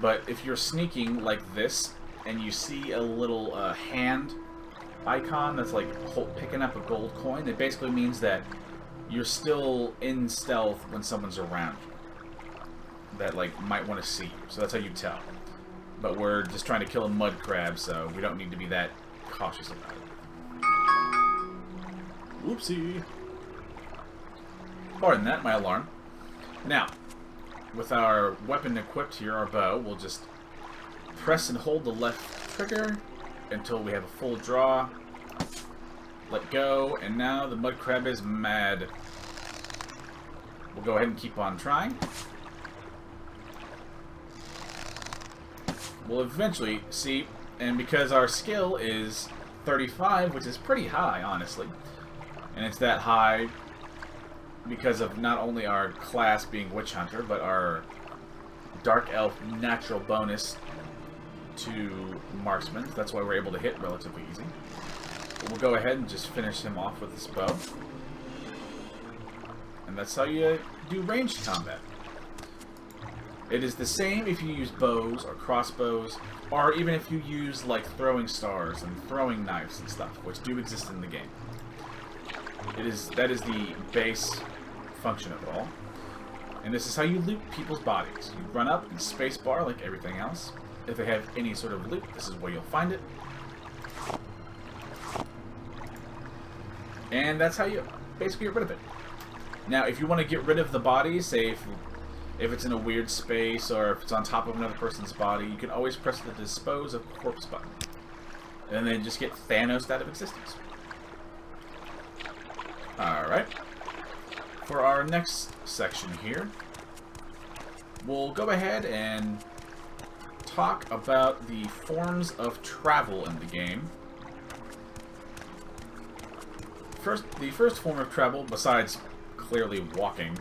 but if you're sneaking like this, and you see a little hand icon that's like picking up a gold coin, it basically means that you're still in stealth when someone's around that like might want to see you. So that's how you tell. But we're just trying to kill a mud crab, so we don't need to be that cautious about it. Whoopsie. Pardon that, my alarm. Now, with our weapon equipped here, our bow, we'll just press and hold the left trigger until we have a full draw. Let go, and now the mud crab is mad. We'll go ahead and keep on trying. We'll eventually see, and because our skill is 35, which is pretty high, honestly, and it's that high because of not only our class being Witch Hunter, but our Dark Elf natural bonus to Marksman. That's why we're able to hit relatively easy. But we'll go ahead and just finish him off with this bow. And that's how you do ranged combat. It is the same if you use bows or crossbows, or even if you use like throwing stars and throwing knives and stuff, which do exist in the game. That is the base function of it all. And this is how you loot people's bodies. You run up and spacebar like everything else. If they have any sort of loot, this is where you'll find it. And that's how you basically get rid of it. Now, if you want to get rid of the body, say if it's in a weird space or if it's on top of another person's body, you can always press the Dispose of Corpse button. And then just get Thanos out of existence. Alright. For our next section here, we'll go ahead and talk about the forms of travel in the game. The first form of travel, besides clearly walking,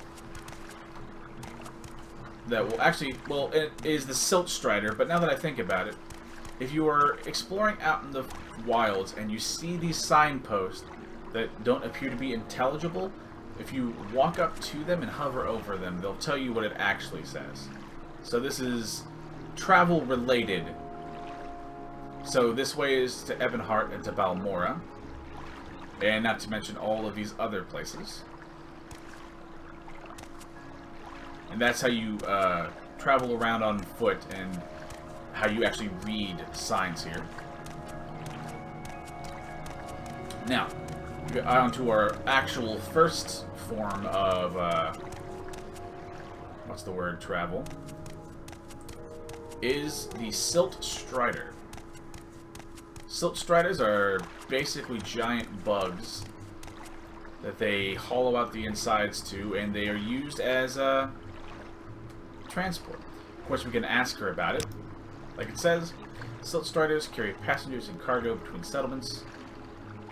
that will actually, well, it is the Silt Strider, but now that I think about it, if you are exploring out in the wilds and you see these signposts that don't appear to be intelligible, if you walk up to them and hover over them, they'll tell you what it actually says. So this is travel related. So this way is to Ebonheart and to Balmora. And not to mention all of these other places. And that's how you travel around on foot and how you actually read signs here. Now, on to our actual first form of, what's the word, travel, is the Silt Strider. Silt Striders are basically giant bugs that they hollow out the insides to, and they are used as transport. Of course, we can ask her about it. Like it says, Silt Striders carry passengers and cargo between settlements,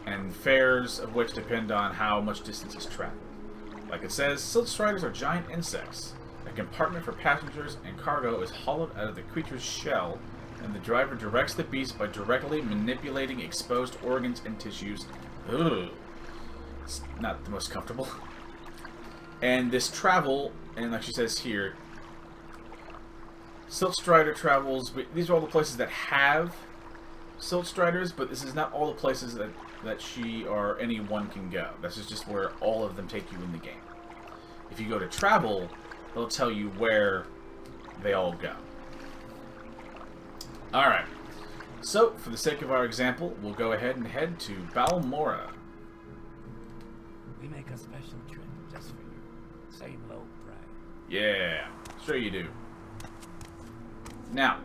and fares of which depend on how much distance is traveled. Like it says, Silt Striders are giant insects. A compartment for passengers and cargo is hollowed out of the creature's shell, and the driver directs the beast by directly manipulating exposed organs and tissues. Ugh. It's not the most comfortable. And this travel, and like she says here, Silt Strider travels. These are all the places that have Silt Striders, but this is not all the places that she or anyone can go. This is just where all of them take you in the game. If you go to travel, it'll tell you where they all go. Alright, so for the sake of our example, we'll go ahead and head to Balmora. We make a special trip just for you. Same low price. Yeah, sure you do. Now,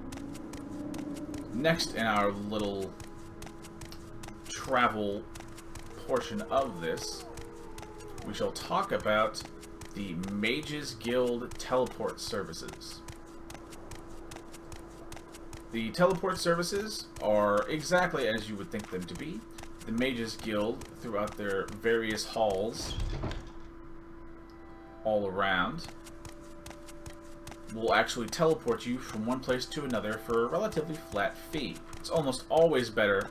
next in our little travel portion of this, we shall talk about the Mages Guild teleport services. The teleport services are exactly as you would think them to be. The Mages Guild, throughout their various halls all around, will actually teleport you from one place to another for a relatively flat fee. It's almost always better,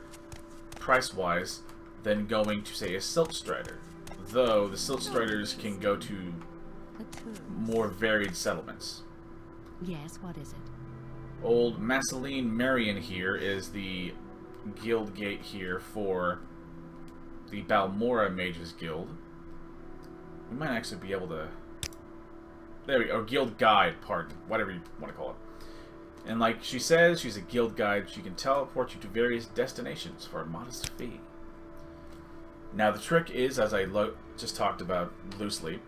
price-wise, than going to, say, a Silt Strider. Though the Silt Striders can go to more varied settlements. Yes, what is it? Old Masseline Marion here is the guild gate here for the Balmora Mages Guild. We might actually be able to... There we go. Guild guide, pardon. Whatever you want to call it. And like she says, she's a guild guide. She can teleport you to various destinations for a modest fee. Now the trick is, as I just talked about loosely,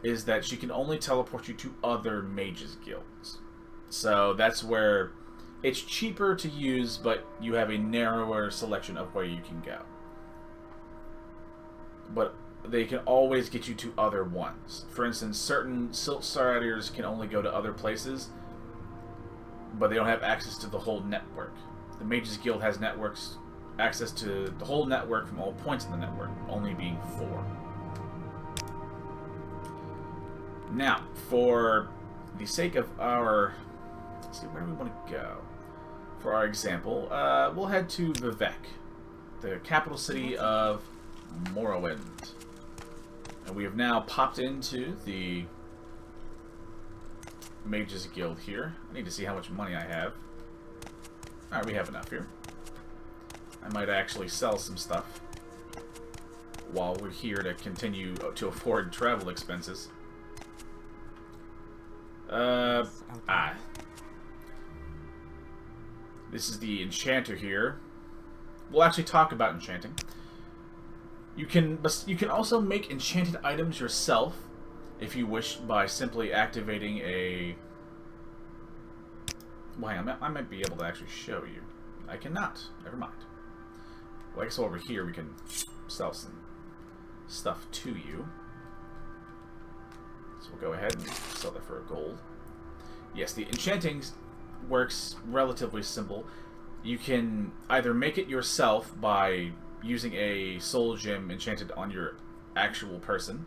is that she can only teleport you to other mages guilds. So that's where it's cheaper to use, but you have a narrower selection of where you can go. But they can always get you to other ones. For instance, certain Silt Striders can only go to other places, but they don't have access to the whole network. The Mages Guild has access to the whole network from all points in the network, only being 4. Now, for the sake of our... Let's see, where do we want to go? For our example, we'll head to Vivek, the capital city of Morrowind. And we have now popped into the Mages Guild here. I need to see how much money I have. Alright, we have enough here. I might actually sell some stuff while we're here to continue to afford travel expenses. This is the Enchanter here. We'll actually talk about enchanting. You can also make enchanted items yourself if you wish by simply activating a... Well, hang on, I might be able to actually show you. I cannot. Never mind. Well, I guess over here we can sell some stuff to you. So we'll go ahead and sell that for a gold. Yes, the enchanting works relatively simple. You can either make it yourself by using a soul gem enchanted on your actual person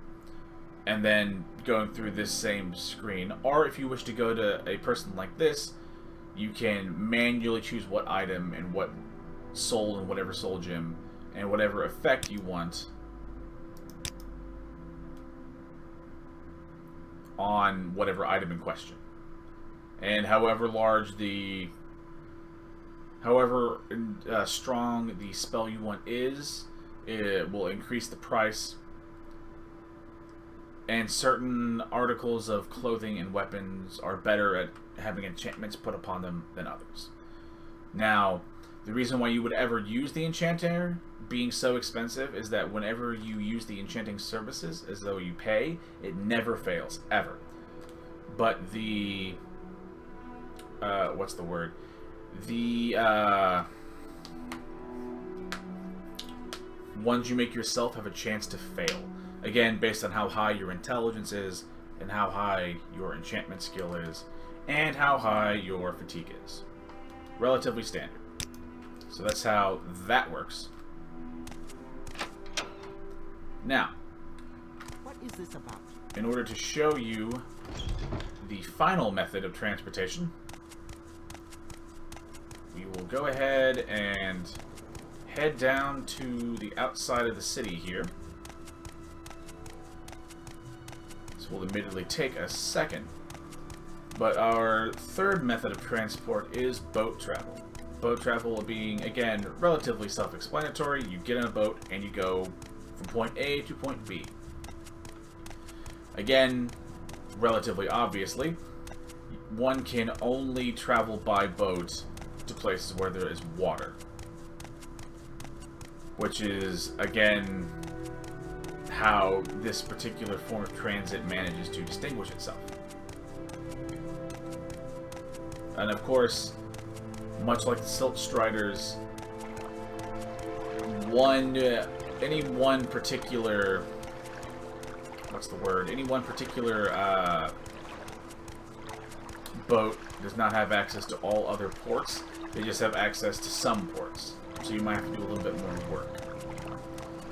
and then going through this same screen, or if you wish to go to a person like this, you can manually choose what item and what soul and whatever soul gem and whatever effect you want on whatever item in question. And however large however strong the spell you want is, it will increase the price. And certain articles of clothing and weapons are better at having enchantments put upon them than others. Now, the reason why you would ever use the Enchanter being so expensive is that whenever you use the enchanting services as though you pay, it never fails, ever. But the... what's the word? The ones you make yourself have a chance to fail. Again, based on how high your intelligence is, and how high your enchantment skill is, and how high your fatigue is. Relatively standard. So that's how that works. Now, What is this about? in order to show you the final method of transportation, we will go ahead and head down to the outside of the city here. This will admittedly take a second, but our third method of transport is boat travel. Boat travel being, again, relatively self-explanatory. You get in a boat and you go from point A to point B. Again, relatively obviously, one can only travel by boat to places where there is water. Which is, again, how this particular form of transit manages to distinguish itself. And of course, much like the Silt Striders, any one particular... what's the word? Any one particular boat does not have access to all other ports. They just have access to some ports. So you might have to do a little bit more work.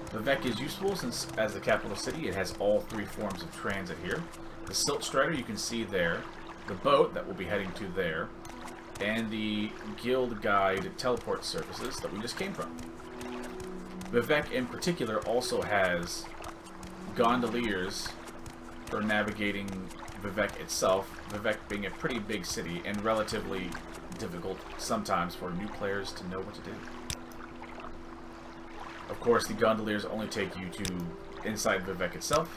Vivec is useful since, as the capital city, it has all three forms of transit here. The Silt Strider you can see there, the boat that we'll be heading to there, and the Guild Guide teleport services that we just came from. Vivec in particular also has gondoliers for navigating Vivec itself, Vivec being a pretty big city and relatively difficult sometimes for new players to know what to do. Of course, the gondoliers only take you to inside Vivec itself,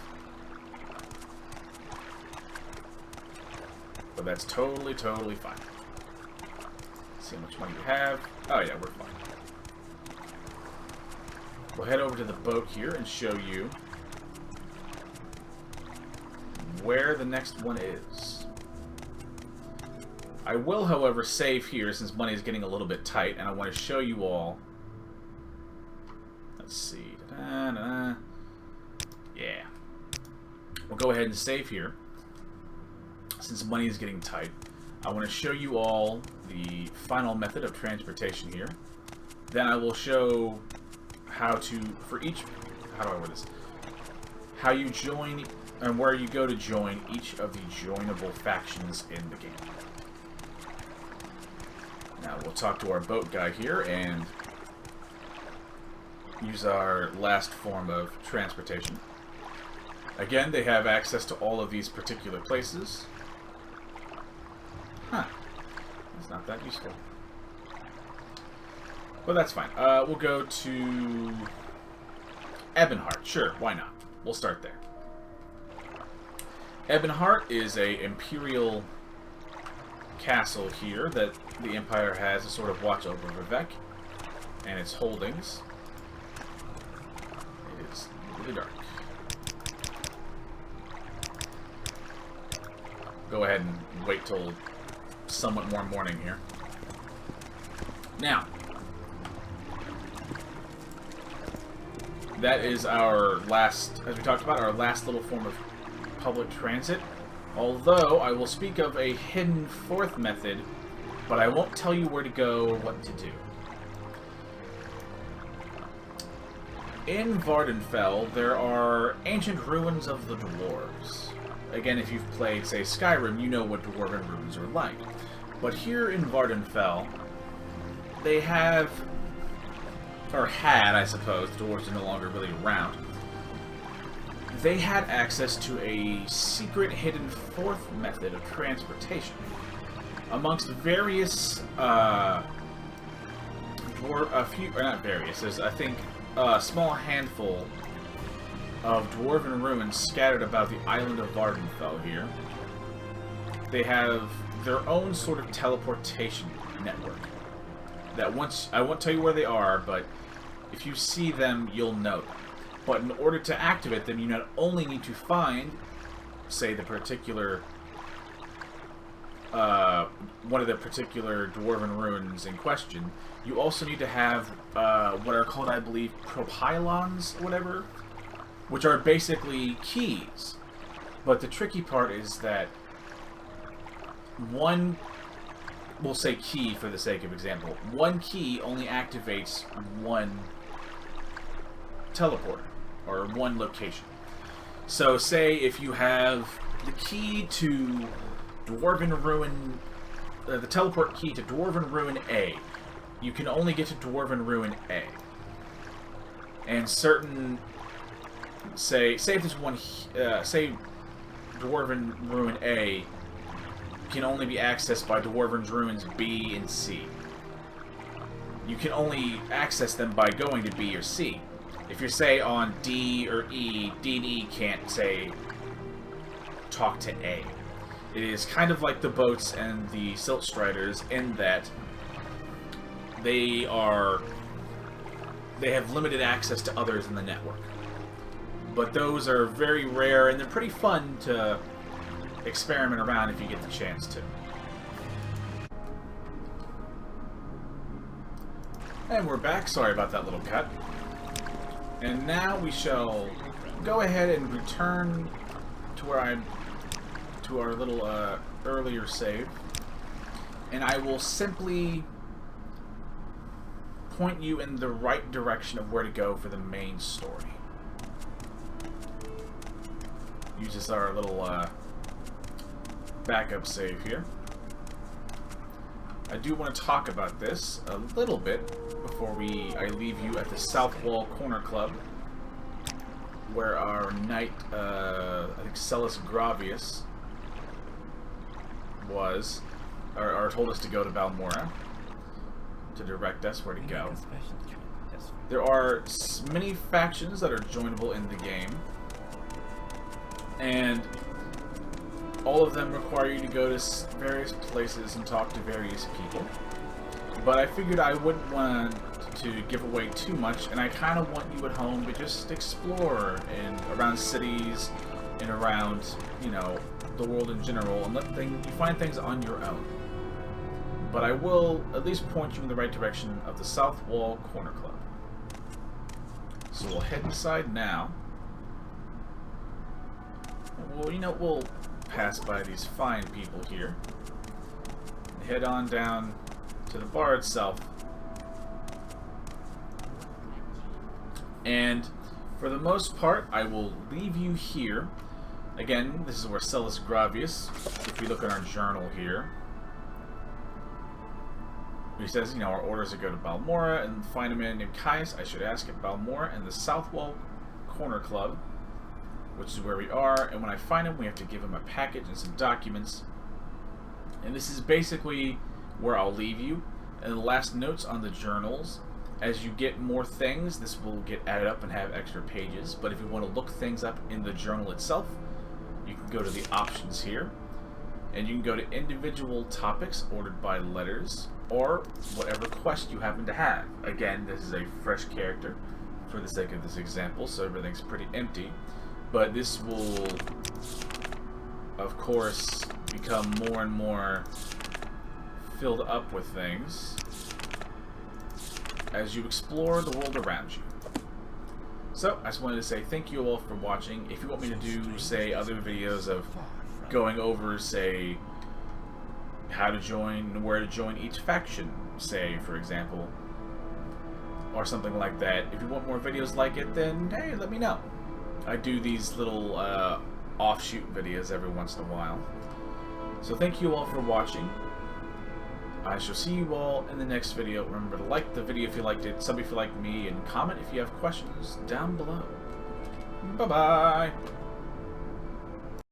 but that's totally fine. Let's see how much money we have. Oh yeah, we're fine. We'll head over to the boat here and show you where the next one is. I will, however, save here since money is getting a little bit tight, and I want to show you all. Let's see. Yeah. We'll go ahead and save here since money is getting tight. I want to show you all the final method of transportation here. Then I will show how to, for each, how do I word this? How you join and where you go to join each of the joinable factions in the game. Now we'll talk to our boat guy here and use our last form of transportation. Again, they have access to all of these particular places. Huh. That's not that useful. But that's fine. We'll go to Ebonheart. Sure, why not? We'll start there. Ebonheart is a imperial castle here that the Empire has to sort of watch over Vivec and its holdings. It is really dark. Go ahead and wait till somewhat more morning here. Now, that is our last, as we talked about, our last little form of public transit. Although, I will speak of a hidden fourth method, but I won't tell you where to go, what to do. In Vardenfell, there are ancient ruins of the Dwarves. Again, if you've played, say, Skyrim, you know what Dwarven ruins are like. But here in Vardenfell, they have, or had, I suppose, the Dwarves are no longer really around. They had access to a secret hidden fourth method of transportation. amongst various there's I think a small handful of dwarven ruins scattered about the island of Vardenfell here. They have their own sort of teleportation network. That once I won't tell you where they are, but if you see them, you'll know them. But in order to activate them, you not only need to find, say, the particular one of the particular dwarven ruins in question, you also need to have what are called, I believe, propylons, or whatever, which are basically keys. But the tricky part is that one, we'll say key for the sake of example, one key only activates one teleporter, or one location. So say if you have the key to Dwarven Ruin, the teleport key to Dwarven Ruin A, you can only get to Dwarven Ruin A. And certain, say if there's one, say Dwarven Ruin A can only be accessed by Dwarven Ruins B and C. You can only access them by going to B or C. If you're, say, on D or E, D and E can't, say, talk to A. It is kind of like the boats and the Silt Striders in that they have limited access to others in the network. But those are very rare, and they're pretty fun to experiment around if you get the chance to. And we're back. Sorry about that little cut. And now we shall go ahead and return to where to our little earlier save, and I will simply point you in the right direction of where to go for the main story. Uses our little backup save here. I do want to talk about this a little bit before I leave you at the South Wall Corner Club, where our knight, I think Celis Gravius, was, or told us to go to Balmora to direct us where to go. There are many factions that are joinable in the game, and all of them require you to go to various places and talk to various people. But I figured I wouldn't want to give away too much, and I kind of want you at home to just explore around cities and around, you know, the world in general, and you find things on your own. But I will at least point you in the right direction of the South Wall Corner Club. So we'll head inside now. And we'll pass by these fine people here. Head on down to the bar itself. And for the most part, I will leave you here. Again, this is where Celis Gravius, if we look at our journal here, he says, you know, our orders are to go to Balmora and find a man named Caius. I should ask at Balmora and the South Wall Corner Club, which is where we are. And when I find him, we have to give him a package and some documents. And this is basically where I'll leave you. And the last notes on the journals, as you get more things, this will get added up and have extra pages. But if you want to look things up in the journal itself, you can go to the options here, and you can go to individual topics ordered by letters, or whatever quest you happen to have. Again, this is a fresh character for the sake of this example, so everything's pretty empty. But this will, of course, become more and more filled up with things as you explore the world around you. So, I just wanted to say thank you all for watching. If you want me to do, say, other videos of going over, say, how to join, where to join each faction, say, for example, or something like that. If you want more videos like it, then, hey, let me know. I do these little offshoot videos every once in a while. So thank you all for watching. I shall see you all in the next video. Remember to like the video if you liked it, sub if you liked me, and comment if you have questions down below. Bye-bye!